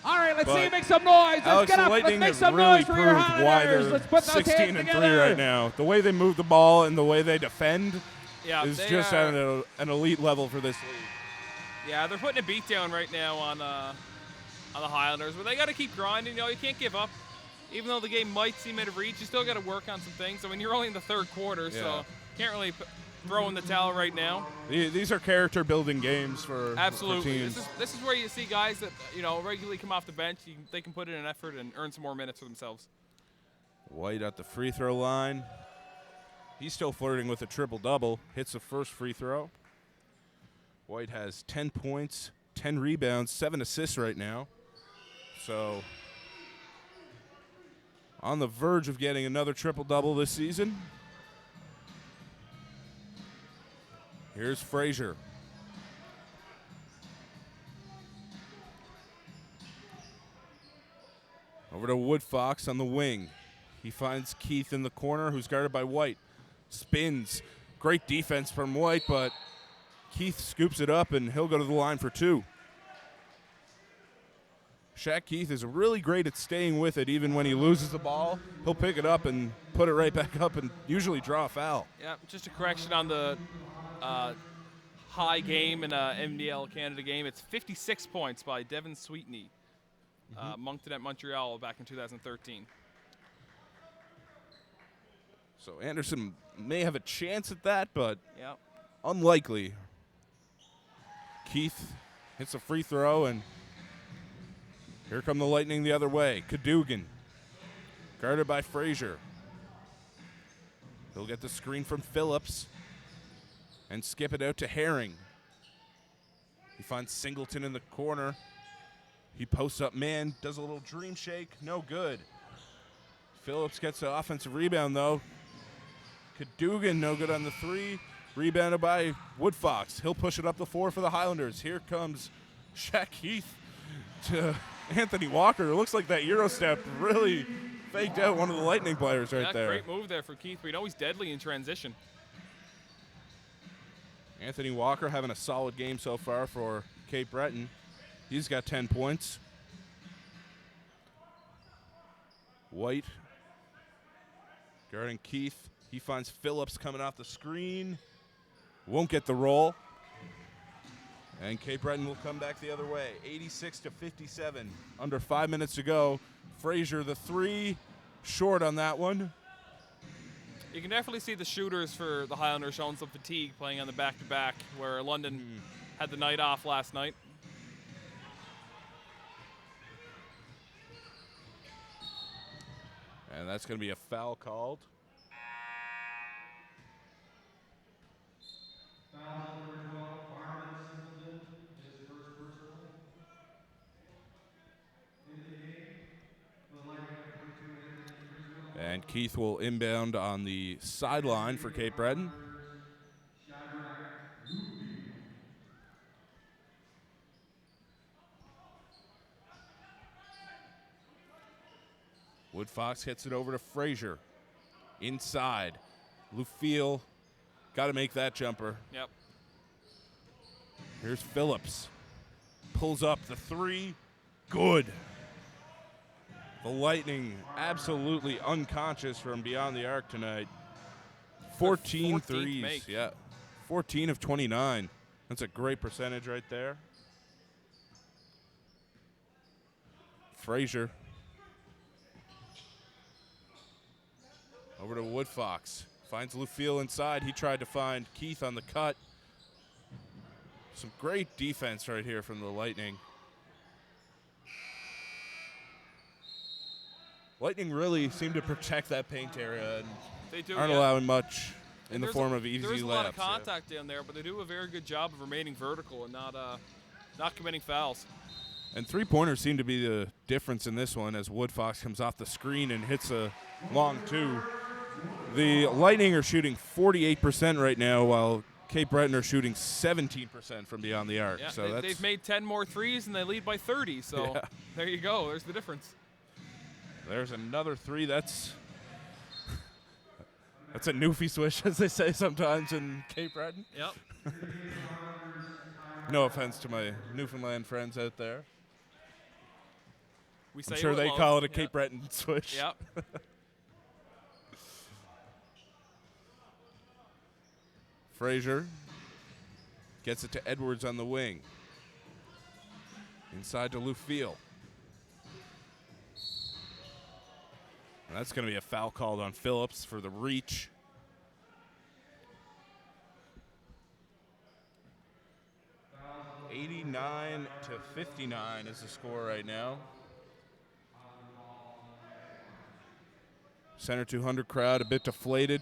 All right, let's see you But make some noise. Let's Alex, get the up. Let's Lightning make have some really noise for your proved why Highlanders. they're Let's put those 16 hands and together. 3 right now. The way they move the ball and the way they defend Yeah, is they just are- at an elite level for this league. Yeah, they're putting a beat down right now on the Highlanders, but they got to keep grinding. You know, you can't give up. Even though the game might seem out of reach, you still got to work on some things. I mean, you're only in the third quarter, Yeah. so can't really throw in the towel right now. These are character-building games for Absolutely. teams. This is where you see guys that regularly come off the bench. They can put in an effort and earn some more minutes for themselves. White at the free throw line. He's still flirting with a triple-double. Hits the first free throw. White has 10 points, 10 rebounds, 7 assists right now. So on the verge of getting another triple-double this season. Here's Frazier. Over to Woodfox on the wing. He finds Keith in the corner, who's guarded by White. Spins. Great defense from White, but Keith scoops it up, and he'll go to the line for 2. Shaq Keith is really great at staying with it. Even when he loses the ball, he'll pick it up and put it right back up and usually draw a foul. Yeah, just a correction on the high game in MDL Canada game. It's 56 points by Devin Sweetney. Moncton at Montreal back in 2013. So Anderson may have a chance at that, but Yeah. unlikely. Keith hits a free throw, and here come the Lightning the other way. Cadogan, guarded by Frazier. He'll get the screen from Phillips and skip it out to Herring. He finds Singleton in the corner. He posts up man, does a little dream shake, no good. Phillips gets the offensive rebound, though. Cadogan, no good on the 3. Rebounded by Woodfox. He'll push it up the floor for the Highlanders. Here comes Shaq Keith to Anthony Walker. It looks like that Euro step really faked out one of the Lightning players right there. Great move there for Keith. We know he's deadly in transition. Anthony Walker having a solid game so far for Cape Breton. He's got 10 points. White guarding Keith. He finds Phillips coming off the screen. Won't get the roll. And Cape Breton will come back the other way. 86-57. Under 5 minutes to go. Frazier, the 3. Short on that one. You can definitely see the shooters for the Highlanders showing some fatigue playing on the back-to-back, where London had the night off last night. And that's going to be a foul called. And Keith will inbound on the sideline for Cape Breton. Woodfox hits it over to Frazier. Inside. Lufiel got to make that jumper. Yep. Here's Phillips. Pulls up the three. Good. The Lightning absolutely unconscious from beyond the arc tonight. 14 threes. make. Yeah. 14 of 29. That's a great percentage right there. Frazier. Over to Woodfox. Finds Lufiel inside. He tried to find Keith on the cut. Some great defense right here from the Lightning. Lightning really seem to protect that paint area and They do, aren't yeah. allowing much in And the there's form of easy There's a lot of layups, yeah. contact down there, but they do a very good job of remaining vertical and not committing fouls. And three-pointers seem to be the difference in this one as Woodfox comes off the screen and hits a long two. The Lightning are shooting 48% right now, while Cape Breton are shooting 17% from beyond the arc. Yeah, So they've made 10 more threes and they lead by 30. So Yeah. there you go. There's the difference. There's another three. That's a newfie swish, as they say sometimes in Cape Breton. Yep. No offense to my Newfoundland friends out there. We say I'm sure it they with call love. it a Cape Breton switch. Yep. Frazier gets it to Edwards on the wing. Inside to Lufiel. And that's going to be a foul called on Phillips for the reach. (89 to 59 is the score right now. Center 200 crowd a bit deflated.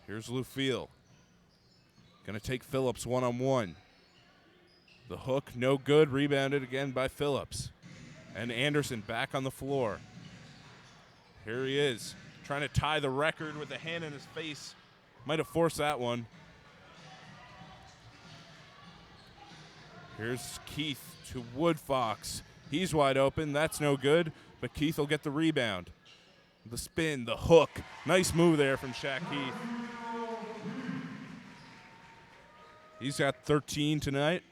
Here's Lufiel. Going to take Phillips one-on-one. The hook, no good. Rebounded again by Phillips. And Anderson back on the floor. Here he is, trying to tie the record with a hand in his face. Might have forced that one. Here's Keith to Woodfox. He's wide open. That's no good, but Keith will get the rebound. The spin, the hook. Nice move there from Shaq Keith. He's got 13 tonight.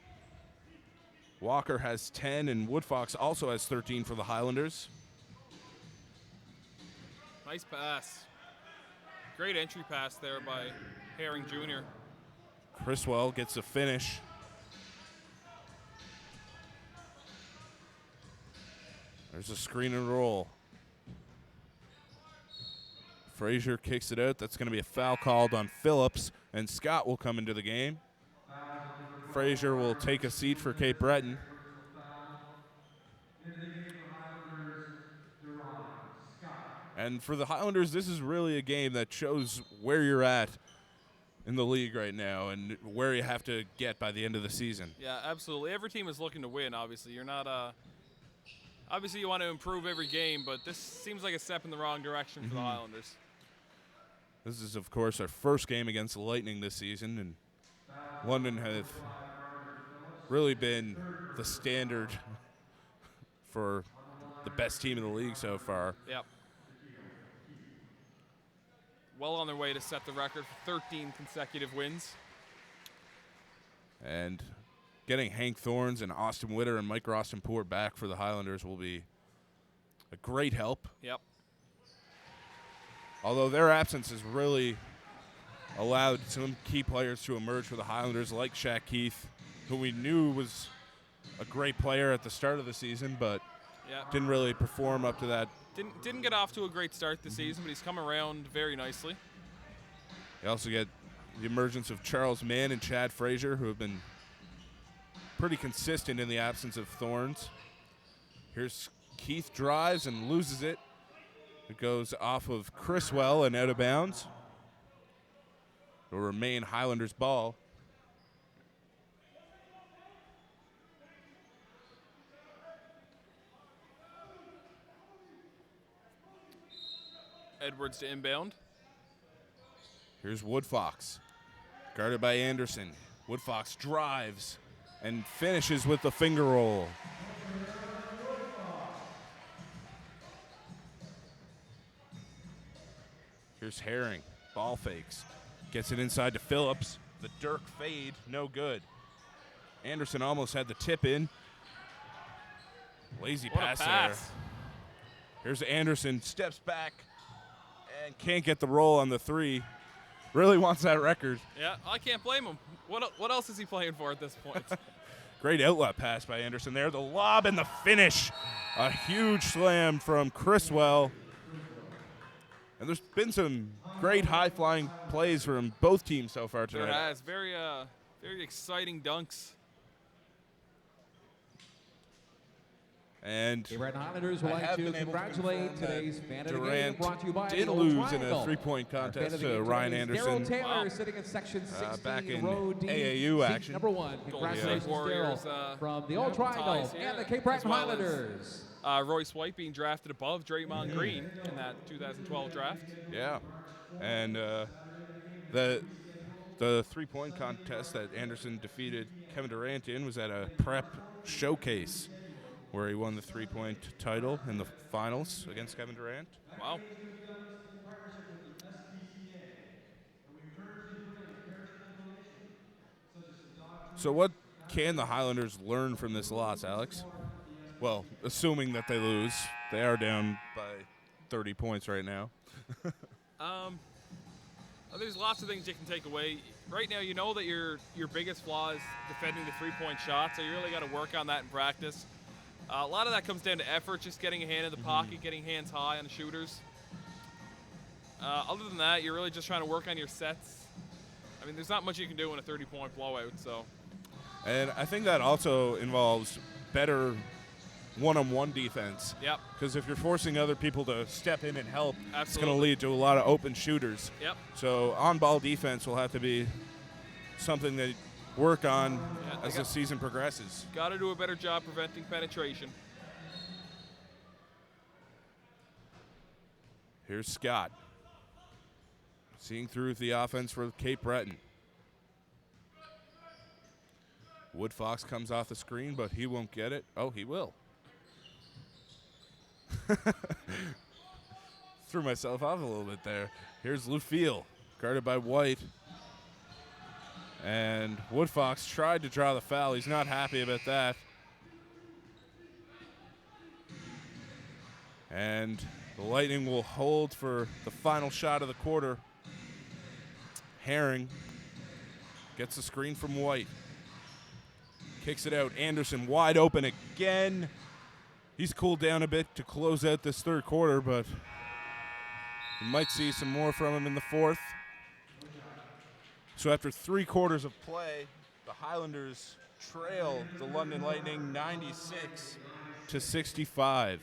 Walker has 10, and Woodfox also has 13 for the Highlanders. Nice pass. Great entry pass there by Herring Jr. Criswell gets a finish. There's a screen and roll. Frazier kicks it out. That's going to be a foul called on Phillips, and Scott will come into the game. Frazier will take a seat for Cape Breton. And for the Highlanders, this is really a game that shows where you're at in the league right now and where you have to get by the end of the season. Yeah, absolutely. Every team is looking to win, obviously. You're not obviously you want to improve every game, but this seems like a step in the wrong direction for the Highlanders. This is, of course, our first game against the Lightning this season, and London have really been the standard for the best team in the league so far. Yep. Well on their way to set the record for 13 consecutive wins. And getting Hank Thorns and Austin Witter and Mike Rostenpoor back for the Highlanders will be a great help. Yep. Although their absence has really allowed some key players to emerge for the Highlanders, like Shaq Keith, who we knew was a great player at the start of the season, but didn't really perform up to that. Didn't get off to a great start this season, but he's come around very nicely. You also get the emergence of Charles Mann and Chad Frazier, who have been pretty consistent in the absence of Thorns. Here's Keith drives and loses it. It goes off of Criswell and out of bounds. It'll remain Highlanders ball. Edwards to inbound. Here's Woodfox, guarded by Anderson. Woodfox drives and finishes with the finger roll. Here's Herring, ball fakes, Gets it inside to Phillips. The Dirk fade, no good. Anderson almost had the tip in. Lazy What a pass there. pass. Here's Anderson, steps back and can't get the roll on the three. Really wants that record. Yeah, I can't blame him. What else is he playing for at this point? Great outlet pass by Anderson there. The lob and the finish. A huge slam from Criswell. And there's been some great high-flying plays from both teams so far There tonight. has very exciting dunks. And The Breton Highlanders would I like have to been able to congratulate confirm that today's fan of the game, Durant brought to you by did the lose Triangle. in a three-point Our fan of contest the to game Ryan today is Anderson. Daryl Taylor Wow. sitting in section 16, back in row D, AAU seat action. number 1. Congratulations, Warriors, Daryl, from the Old Triangle ties here, and the Cape as Breton well as, Highlanders. Royce White being drafted above Draymond Green in that 2012 draft. Yeah. And the three-point contest that Anderson defeated Kevin Durant in was at a prep showcase where he won the three-point title in the finals against Kevin Durant. Wow. So what can the Highlanders learn from this loss, Alex? Well, assuming that they lose. They are down by 30 points right now. There's lots of things you can take away. Right now, you know that your biggest flaw is defending the three-point shot, so you really got to work on that in practice. A lot of that comes down to effort, just getting a hand in the pocket, getting hands high on the shooters. Other than that, you're really just trying to work on your sets. I mean, there's not much you can do in a 30-point blowout, so. And I think that also involves better one-on-one defense. Yep. Because if you're forcing other people to step in and help, it's going Absolutely. to lead to a lot of open shooters. Yep. So on-ball defense will have to be something they work on Yeah, as the season progresses. Got to do a better job preventing penetration. Here's Scott. Seeing through the offense for Cape Breton. Woodfox comes off the screen, but he won't get it. Oh, he will. Threw myself off a little bit there. Here's Lufiel, guarded by White. And Woodfox tried to draw the foul. He's not happy about that. And the Lightning will hold for the final shot of the quarter. Herring gets the screen from White. Kicks it out. Anderson wide open again. He's cooled down a bit to close out this third quarter, but we might see some more from him in the fourth. So after 3 quarters of play, the Highlanders trail the London Lightning 96-65.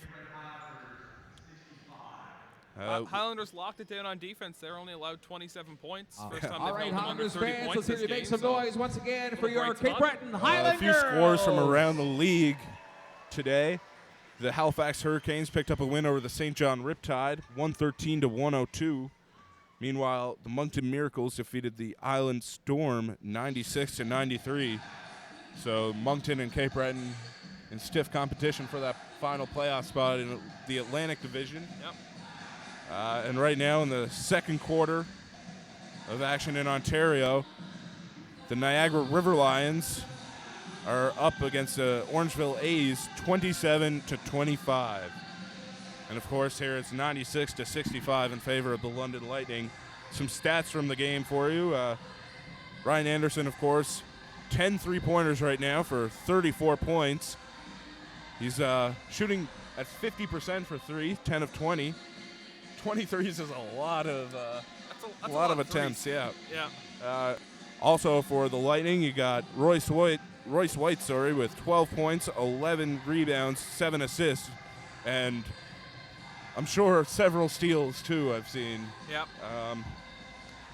Highlanders locked it down on defense. They're only allowed 27 points. First time All they've right, held them under Highlanders 30 fans, points let's hear this you make game, some so noise once again for what a your great Cape spot. Breton A Highlanders. few scores from around the league today. The Halifax Hurricanes picked up a win over the St. John Riptide, 113-102. Meanwhile, the Moncton Miracles defeated the Island Storm 96-93. So Moncton and Cape Breton in stiff competition for that final playoff spot in the Atlantic Division. Yep. And right now in the second quarter of action in Ontario, the Niagara River Lions are up against the Orangeville A's 27-25. And of course here it's 96-65 in favor of the London Lightning. Some stats from the game for you. Ryan Anderson, of course, 10 three-pointers right now for 34 points. He's shooting at 50% for 3, 10 of 20. 23s is a lot of That's a lot of threes. attempts, yeah. Yeah. Also for the Lightning, you got Royce White, with 12 points, 11 rebounds, 7 assists, and I'm sure several steals too I've seen. Yep.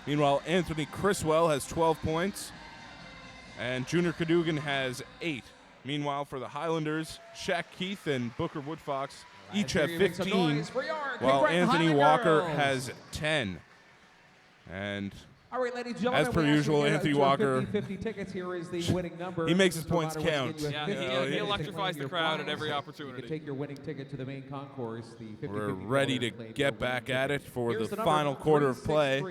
Meanwhile, Anthony Criswell has 12 points, and Junior Cadogan has 8. Meanwhile, for the Highlanders, Shaq Keith and Booker Woodfox each have 15, while Anthony Walker has 10. And all right, ladies and gentlemen, as per we ask usual, you to get Anthony your Walker, 50 tickets. Here is the winning number. he makes his Just a points reminder, count. once again, you have Yeah, 50 he tickets. electrifies the Your crowd at prize. every You opportunity. can take your winning ticket to the main concourse. The 50 we're ready to get back at it for the final quarter of play.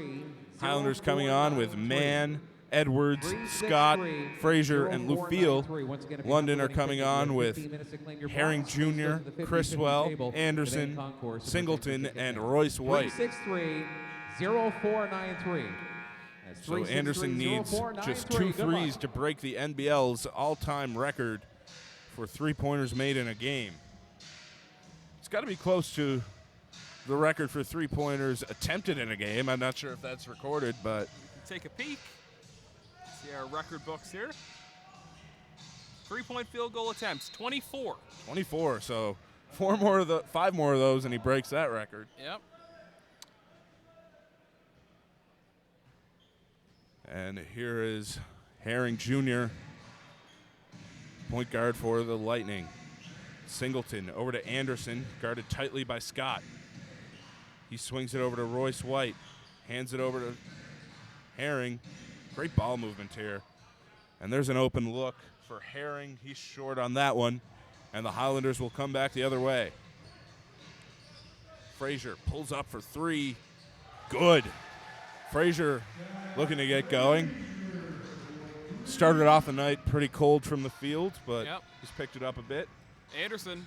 Highlanders coming on with Mann, Edwards, Scott, 363, Frazier, and 0493. Lufiel. Once again, if you London have are the coming winning ticket, on you have with 15 minutes to claim your Herring prize. Please go Jr., to the 50/50 Criswell, table, the Anderson, main concourse, and Singleton, retain your and ticket now. Royce White. 363, 0493. That's So Anderson 363, needs just 2 0493. Good luck. threes to break the NBL's all-time record for three-pointers made in a game. It's got to be close to the record for three-pointers attempted in a game. I'm not sure if that's recorded, but Take a peek. See our record books here. 3-point field goal attempts, 24. 24. So 5 more of those, and he breaks that record. Yep. And here is Herring Jr., point guard for the Lightning. Singleton over to Anderson, guarded tightly by Scott. He swings it over to Royce White, hands it over to Herring. Great ball movement here. And there's an open look for Herring. He's short on that one, and the Highlanders will come back the other way. Frazier pulls up for 3. Good. Frazier looking to get going. Started off the night pretty cold from the field, but Yep. he's picked it up a bit. Anderson,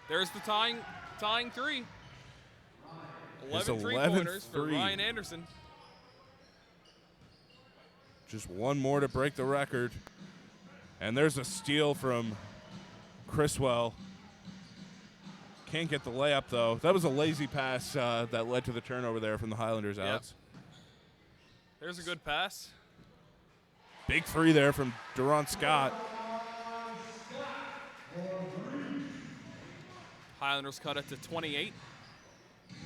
there's the tying 3. His 11 3-pointers for 11th Ryan Anderson. Just one more to break the record. And there's a steal from Criswell. Can't get the layup, though. That was a lazy pass that led to the turnover there from the Highlanders outs. There's a good pass. Big 3 there from Duron Scott. Highlanders cut it to 28.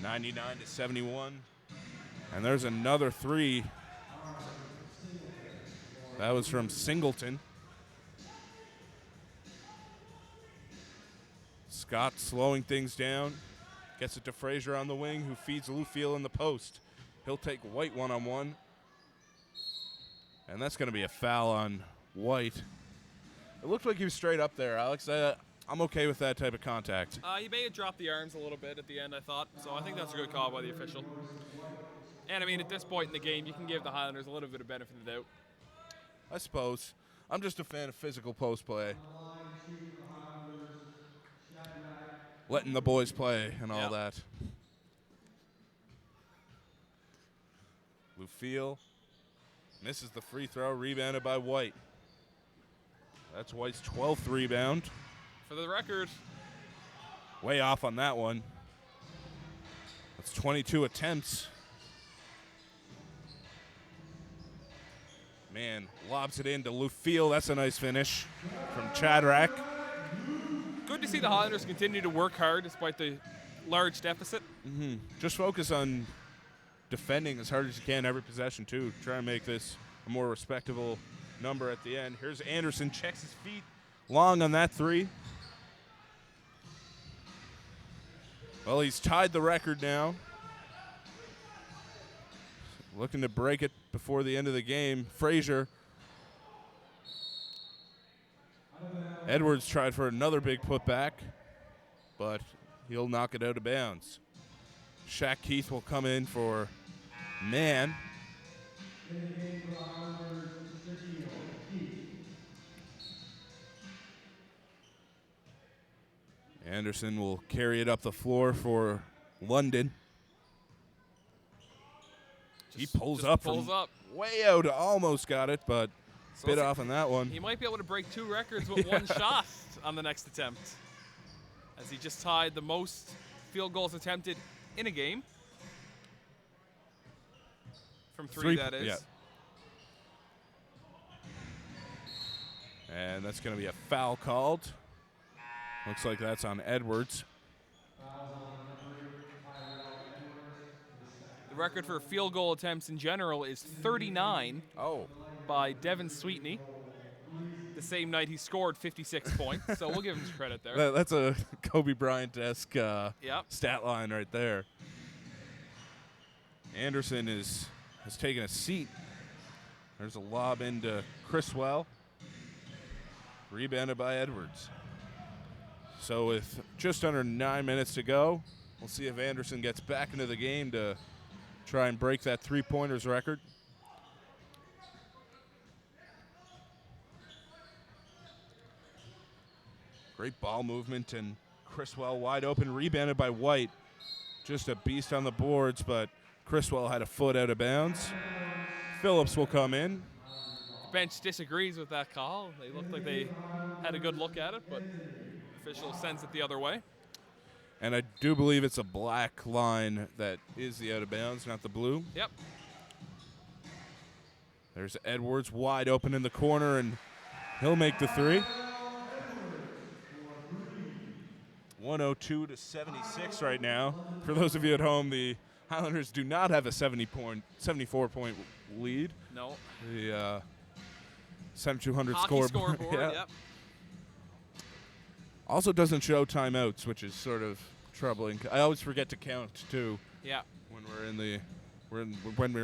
99-71. And there's another 3. That was from Singleton. Scott slowing things down. Gets it to Frazier on the wing, who feeds Lufiel in the post. He'll take White one-on-one. And that's going to be a foul on White. It looked like he was straight up there, Alex. I'm okay with that type of contact. He may have dropped the arms a little bit at the end, I thought. So I think that's a good call by the official. And, I mean, at this point in the game, you can give the Highlanders a little bit of benefit of the doubt. I suppose. I'm just a fan of physical post play. Letting the boys play and all that. Lufiel misses the free throw, rebounded by White. That's White's 12th rebound. For the record, Way off on that one. That's 22 attempts. Man, lobs it into Lufiel. That's a nice finish from Chadrack. good to see the Highlanders continue to work hard despite the large deficit. Just focus on defending as hard as you can every possession, too. Try and make this a more respectable number at the end. Here's Anderson, checks his feet. Long on that three. Well, he's tied the record now. Looking to break it before the end of the game. Frazier. Edwards tried for another big putback, but he'll knock it out of bounds. Shaq Keith will come in for man. Anderson will carry it up the floor for London. He pulls Just up pulls from up. way out, almost got it, but So bit it's- off on that one. He might be able to break two records with one shot on the next attempt, as he just tied the most field goals attempted in a game. From three, that is. Yeah. And that's going to be a foul called. Looks like that's on Edwards. The record for field goal attempts in general is 39 Oh. by Devin Sweetney. The same night he scored 56 points, so we'll give him some credit there. That's a Kobe Bryant-esque Yep. stat line right there. Anderson has taken a seat. There's a lob into Criswell. Rebounded by Edwards. So with just under 9 minutes to go, we'll see if Anderson gets back into the game to try and break that three-pointers record. Great ball movement, and Criswell wide open, rebounded by White. Just a beast on the boards, but Criswell had a foot out of bounds. Phillips will come in. The bench disagrees with that call. They looked like they had a good look at it, but official sends it the other way. And I do believe it's a black line that is the out of bounds, not the blue. Yep. There's Edwards wide open in the corner, and he'll make the three. 102 to 76 right now. For those of you at home, the Highlanders do not have a 74-point lead. No. The 7200 Hockey scoreboard. scoreboard, Yeah. yep. Also doesn't show timeouts, which is sort of troubling. I always forget to count too Yeah. when we're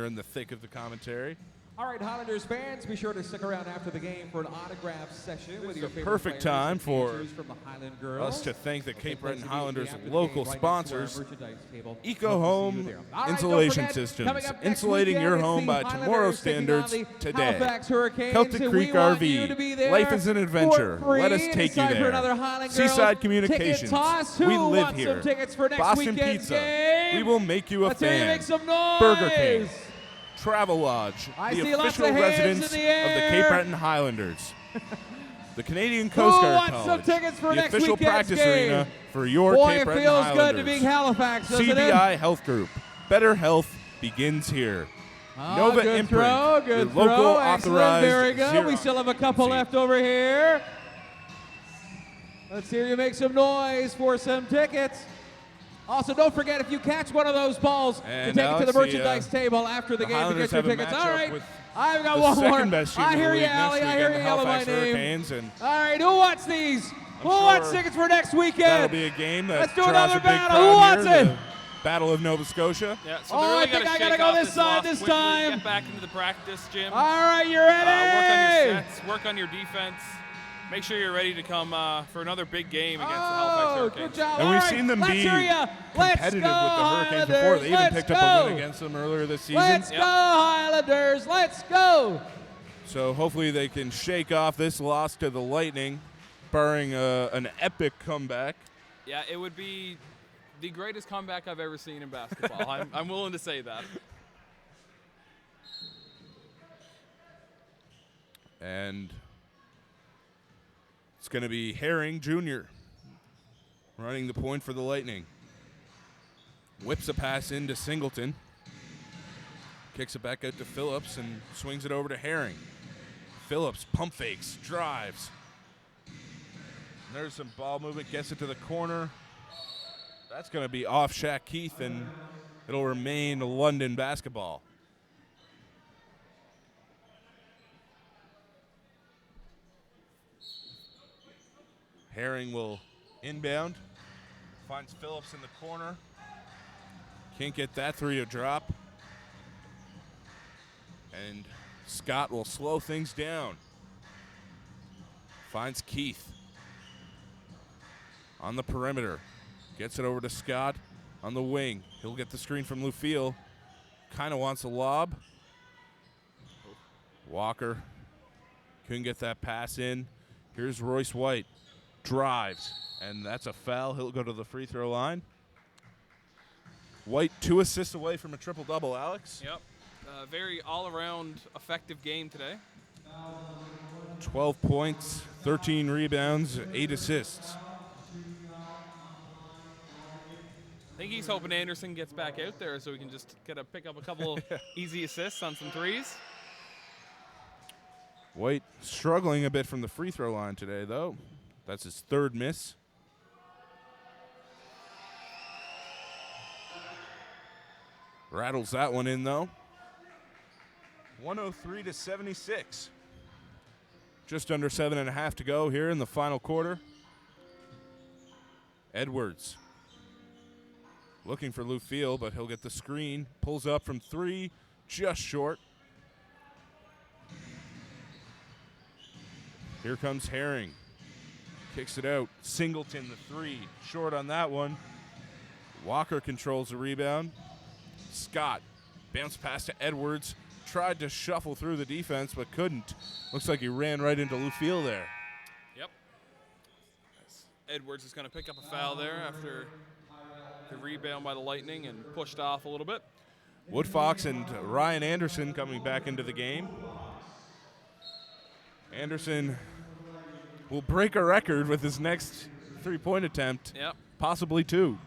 in the thick of the commentary. All right, Highlanders fans, be sure to stick around after the game for an autograph session with your favorite perfect players time and for features from the Highland Girls. Us to thank the Cape Breton Place Highlanders immediately after the local game, right sponsors, next to our merchandise table. Eco Hope to see you Home there. All right, don't Insulation forget, Systems, coming up next insulating weekend, your it's home the by Highlanders tomorrow's taking standards on the today. Halifax Hurricanes, Celtic and Creek we want you to RV. be there Life is an adventure. for free. Let us It's take you time for there. another Highland Seaside Girls Communications. ticket toss. We Who live wants here. some tickets for next Boston weekend's Pizza. game? We will make you a Let's hear you fan. make some noise. Burger King. Travel Lodge, I the see lots official of hands residence in the of the Cape air. Breton Highlanders. The Canadian Coast Guard wants some College, tickets for the next official weekend's practice game? arena for your Boy, Cape it Breton feels Highlanders. good to be Halifax, doesn't it? CBI Health Group. Better health begins here. Oh, Nova good Imprint, throw, good your local throw. Excellent, authorized very good. We Xerox still have a couple agency. left over here. Let's hear you make some noise for some tickets. Also, don't forget, if you catch one of those balls, And to take it to the Alex, merchandise table after the game to Highlanders get your have a tickets. All matchup right, with I've got the one more. second best team I in the hear you, league Allie. next I hear weekend, you the yelling my Halifax name. Hurricanes, and All right, who wants these? Who sure wants tickets for next weekend? that'll be a game that Let's do draws another a big battle. crowd Who wants here, it? the Battle of Nova Scotia. Yeah, so Oh, they really I think gotta I gotta shake go off this side loss this quickly, time. Get back into the practice, Jim. All right, you ready? Work on your sets, work on your defense. Make sure you're ready to come for another big game against the Halifax Hurricanes. Good job. And All we've right, seen them let's be hear ya. Let's competitive go, with the Hurricanes before. Highlanders. They even Let's picked up a go. win against them earlier this season. Let's go, Highlanders. Let's go. So hopefully they can shake off this loss to the Lightning, barring an epic comeback. Yeah, it would be the greatest comeback I've ever seen in basketball. I'm willing to say that. And it's going to be Herring Jr. running the point for the Lightning. Whips a pass into Singleton. Kicks it back out to Phillips and swings it over to Herring. Phillips pump fakes, drives. There's some ball movement, gets it to the corner. That's going to be off Shaq Keith, and it'll remain London basketball. Herring will inbound. Finds Phillips in the corner. Can't get that three to drop. And Scott will slow things down. Finds Keith on the perimeter. Gets it over to Scott on the wing. He'll get the screen from Lufiel. Kind of wants a lob. Walker couldn't get that pass in. Here's Royce White. Drives. And that's a foul. He'll go to the free throw line. White 2 assists away from a triple-double, Alex. Yep. Very all-around effective game today. 12 points, 13 rebounds, 8 assists. I think he's hoping Anderson gets back out there so we can just pick up a couple easy assists on some threes. White struggling a bit from the free throw line today, though. That's his third miss. Rattles that one in, though. 103 to 76. Just under 7.5 to go here in the final quarter. Edwards looking for Lufiel, but he'll get the screen. Pulls up from 3, just short. Here comes Herring. Kicks it out. Singleton, the 3. Short on that one. Walker controls the rebound. Scott Bounce pass to Edwards. Tried to shuffle through the defense, but couldn't. Looks like he ran right into Lufiel there. Yep. Edwards is going to pick up a foul there after the rebound by the Lightning and pushed off a little bit. Woodfox and Ryan Anderson coming back into the game. Anderson will break a record with his next three-point attempt. Yep. Possibly two.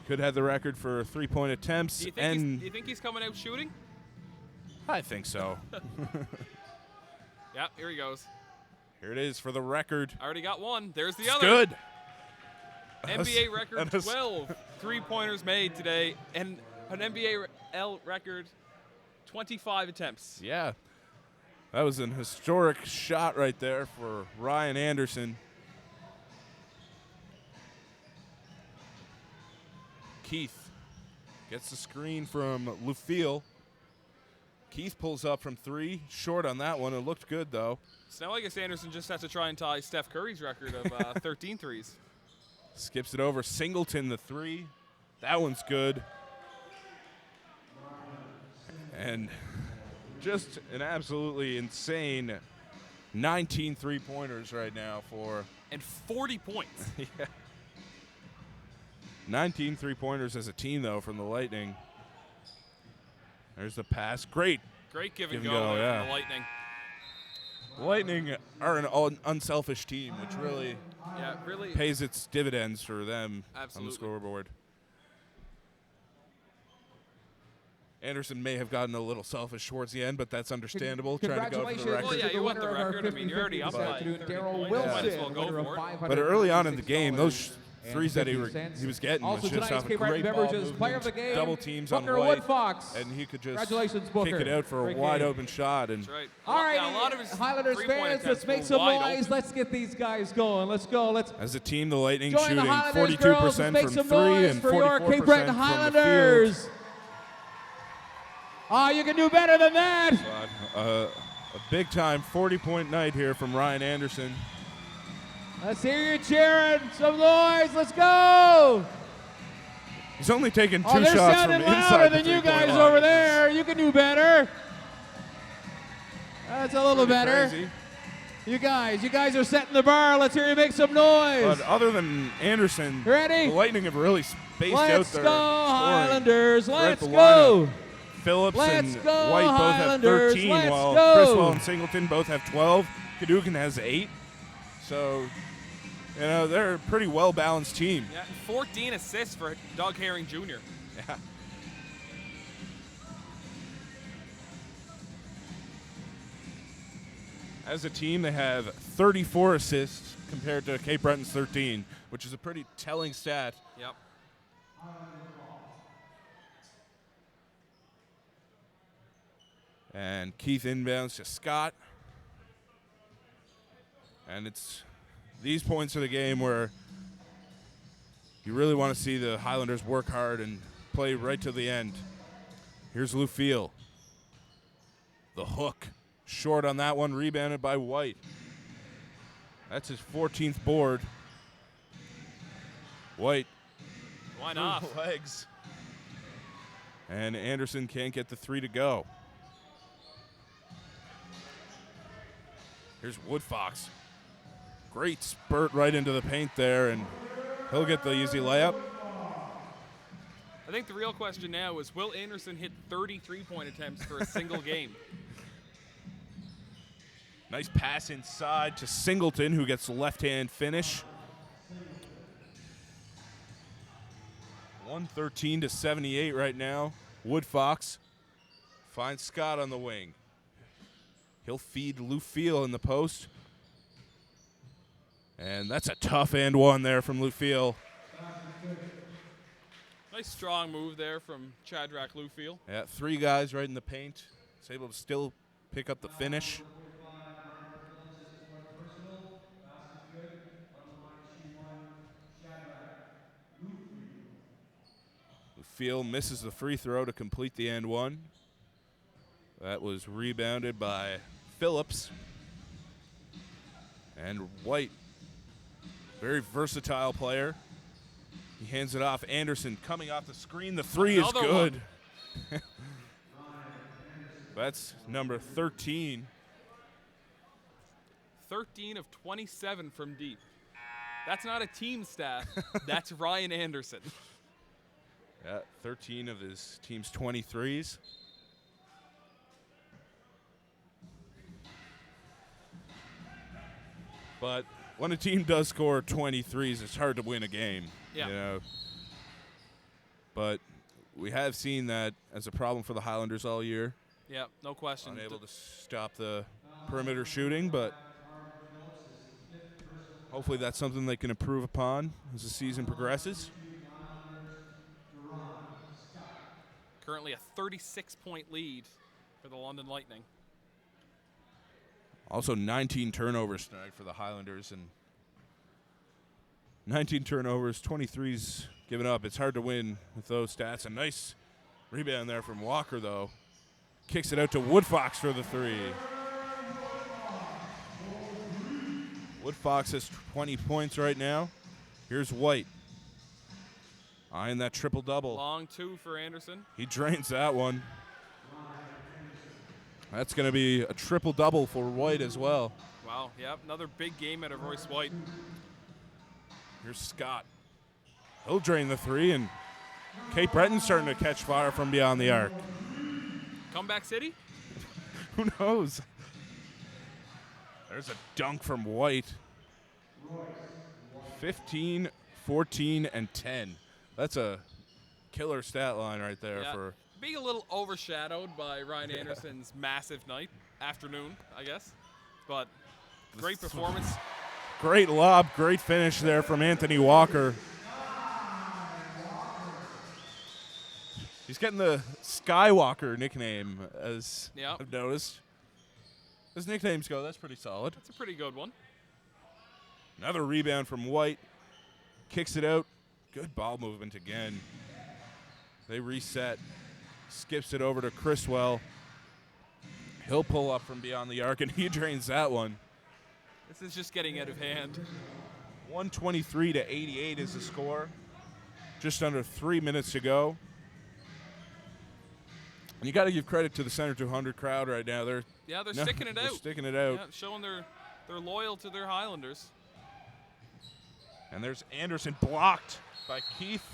Could have the record for three-point attempts. Do you think he's coming out shooting? I think so. Yep, here he goes. Here it is for the record. Already got one. There's the It's other. good. NBA record That's- 12 three-pointers made today, and an NBA record 25 attempts. Yeah. That was an historic shot right there for Ryan Anderson. Keith gets the screen from Lufiel. Keith pulls up from three. Short on that one. It looked good, though. So now I guess Anderson just has to try and tie Steph Curry's record of 13 threes. Skips it over. Singleton, the three. That one's good. And just an absolutely insane 19 three-pointers right now for And 40 points. yeah. 19 three-pointers as a team, though, from the Lightning. There's the pass. Great. Great give and Give go, and go, there yeah. from the Lightning. The Lightning are an unselfish team, which really Yeah, really. pays its dividends for them on Absolutely. the scoreboard. Anderson may have gotten a little selfish towards the end, but that's understandable. Trying to go for the record. Well, yeah, you want the record. I mean, you're already up by 30 Daryl points. Wilson, Might as well go winner of for it. But early on in the game, those and threes that 50 he cents. was getting Also was just tonight's off a Cape Breton great ball Beverages Player of the movement, Game, double teams on Booker White, Woodfox. and he could just Congratulations, kick Booker. it out for a Great wide game. open shot. And That's right. All right, Yeah, a lot of his Highlanders three-point fans, attempts let's make were some wide noise. open. Let's get these guys going. Let's go. Let's as a team, the Lightning join shooting the Highlanders girls. 42% Let's make from some three noise and for your 44% Cape Breton from the field. Highlanders. Oh, you can do better than that. A big-time 40-point night here from Ryan Anderson. Let's hear you cheering. Some noise. Let's go. He's only taken two Oh, they're shots from sounding inside louder the than you three-point guys line. over there. You can do better. That's a little Pretty better. crazy. You guys are setting the bar. Let's hear you make some noise. But other than Anderson, Ready? the Lightning have really spaced out Let's their go, scoring Highlanders. throughout Let's the go. lineup. Phillips Let's and go, White both have Highlanders. 13, Let's while go. Criswell and Singleton both have 12. Cadogan has 8. So, they're a pretty well-balanced team. Yeah, 14 assists for Doug Herring Jr. Yeah. As a team, they have 34 assists compared to Cape Breton's 13, which is a pretty telling stat. Yep. And Keith inbounds to Scott. And it's these points of the game where you really want to see the Highlanders work hard and play right to the end. Here's Lufiel. The hook. Short on that one, rebounded by White. That's his 14th board. White. Why not? Legs. And Anderson can't get the three to go. Here's Woodfox. Great spurt right into the paint there, and he'll get the easy layup. I think the real question now is, will Anderson hit 30 three-point attempts for a single game? Nice pass inside to Singleton, who gets the left-hand finish. 113 to 78 right now. Woodfox finds Scott on the wing. He'll feed Lufiel in the post. And that's a tough and one there from Lufiel. Nice strong move there from Shadrach Lufiel. Yeah, 3 guys right in the paint. He's able to still pick up the finish. Lufiel misses the free throw to complete the and one. That was rebounded by Phillips. And White, very versatile player. He hands it off. Anderson coming off the screen. The three Another is good. one. That's number 13. 13 of 27 from deep. That's not a team stat. That's Ryan Anderson. Yeah, 13 of his team's 23s. But when a team does score 23s, it's hard to win a game. Yeah. You know? But we have seen that as a problem for the Highlanders all year. Yeah, no question. Unable to stop the perimeter shooting, but hopefully that's something they can improve upon as the season progresses. Currently a 36-point lead for the London Lightning. Also 19 turnovers tonight for the Highlanders, and 19 turnovers, 23s given up. It's hard to win with those stats. A nice rebound there from Walker, though. Kicks it out to Woodfox for the three. Woodfox has 20 points right now. Here's White. Eyeing that triple-double. Long two for Anderson. He drains that one. That's going to be a triple-double for White as well. Wow, yep, another big game out of Royce White. Here's Scott. He'll drain the three, and Cape Breton's starting to catch fire from beyond the arc. Comeback City? Who knows? There's a dunk from White. 15, 14, and 10. That's a killer stat line right there. Yeah. For Being a little overshadowed by Ryan Anderson's massive afternoon, I guess. But great performance. Great lob, great finish there from Anthony Walker. He's getting the Skywalker nickname, as Yep. I've noticed. His nicknames go, that's pretty solid. That's a pretty good one. Another rebound from White. Kicks it out. Good ball movement again. They reset. Skips it over to Criswell. He'll pull up from beyond the arc, and he drains that one. This is just getting out of hand. 123 to 88 is the score. Just under 3 minutes to go. And you got to give credit to the Center 200 crowd right now. They're sticking it they're out. Sticking it out. Yeah, showing they're loyal to their Highlanders. And there's Anderson blocked by Keith.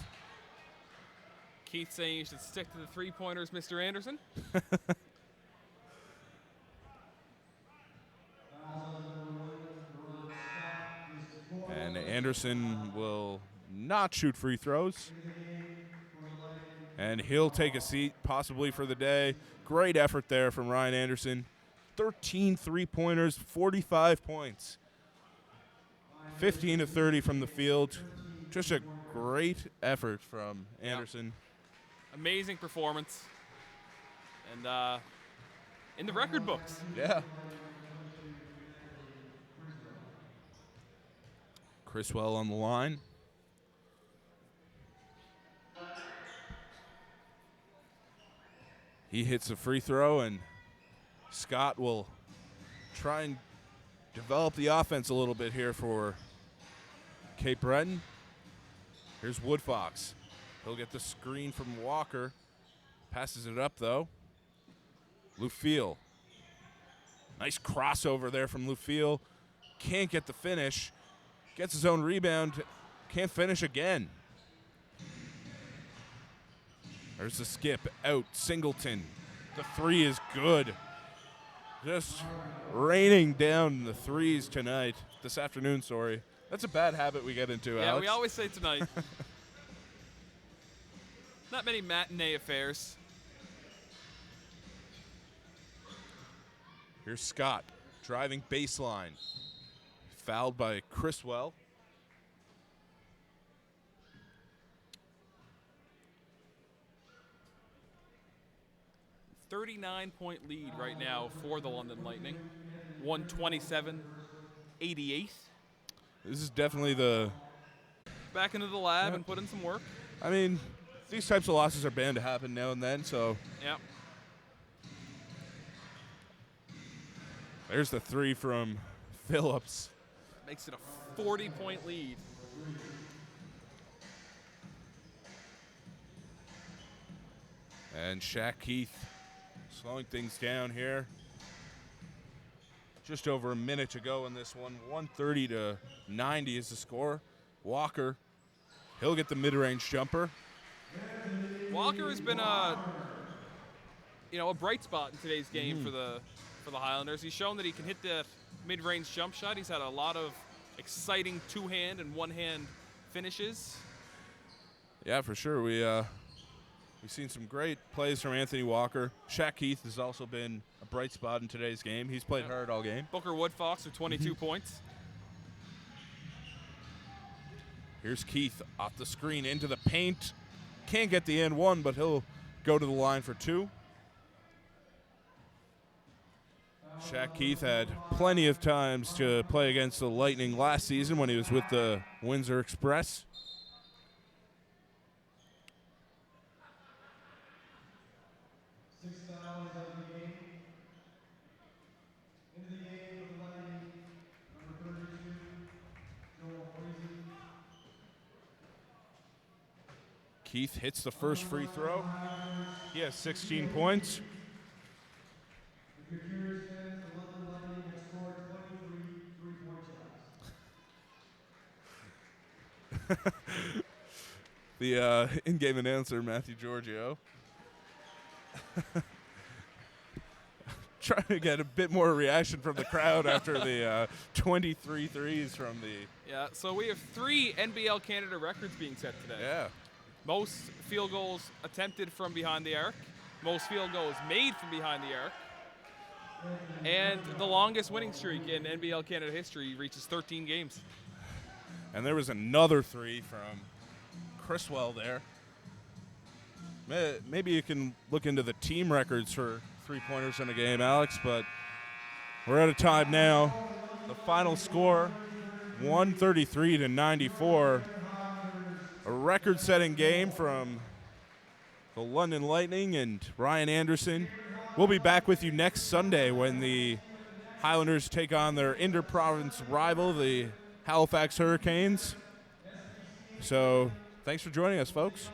Keith saying you should stick to the three-pointers, Mr. Anderson. And Anderson will not shoot free throws. And he'll take a seat, possibly for the day. Great effort there from Ryan Anderson. 13 three-pointers, 45 points. 15 to 30 from the field. Just a great effort from Anderson. Amazing performance. And in the record books. Yeah. Criswell on the line. He hits a free throw, and Scott will try and develop the offense a little bit here for Cape Breton. Here's Woodfox. He'll get the screen from Walker. Passes it up, though. Lufiel. Nice crossover there from Lufiel. Can't get the finish. Gets his own rebound. Can't finish again. There's the skip out. Singleton. The three is good. Just raining down the threes tonight. This afternoon, sorry. That's a bad habit we get into, Yeah, Alex. we always say tonight. Not many matinee affairs. Here's Scott driving baseline. Fouled by Criswell. .39 lead right now for the London Lightning. 127-88. This is definitely the... Back into the lab and put in some work. I mean, these types of losses are bound to happen now and then, so... Yeah. There's the three from Phillips. Makes it a 40-point lead. And Shaq Keith slowing things down here. Just over a minute to go in this one. 130 to 90 is the score. Walker, he'll get the mid-range jumper. Walker has been a bright spot in today's game for the Highlanders. He's shown that he can hit that mid-range jump shot. He's had a lot of exciting two-hand and one-hand finishes. Yeah, for sure. We've seen some great plays from Anthony Walker. Shaq Keith has also been a bright spot in today's game. He's played hard all game. Booker Woodfox with 22 points. Here's Keith off the screen into the paint. Can't get the end one, but he'll go to the line for two. Shaq Keith had plenty of times to play against the Lightning last season when he was with the Windsor Express. Keith hits the first free throw. He has 16 points. The in-game announcer, Matthew Giorgio. Trying to get a bit more reaction from the crowd after the 23 threes from the... Yeah, so we have 3 NBL Canada records being set today. Yeah. Most field goals attempted from behind the arc, most field goals made from behind the arc, and the longest winning streak in NBL Canada history reaches 13 games. And there was another three from Criswell there. Maybe you can look into the team records for three-pointers in a game, Alex, but we're out of time now. The final score, 133 to 94. A record-setting game from the London Lightning and Ryan Anderson. We'll be back with you next Sunday when the Highlanders take on their inter-province rival, the Halifax Hurricanes. So thanks for joining us, folks.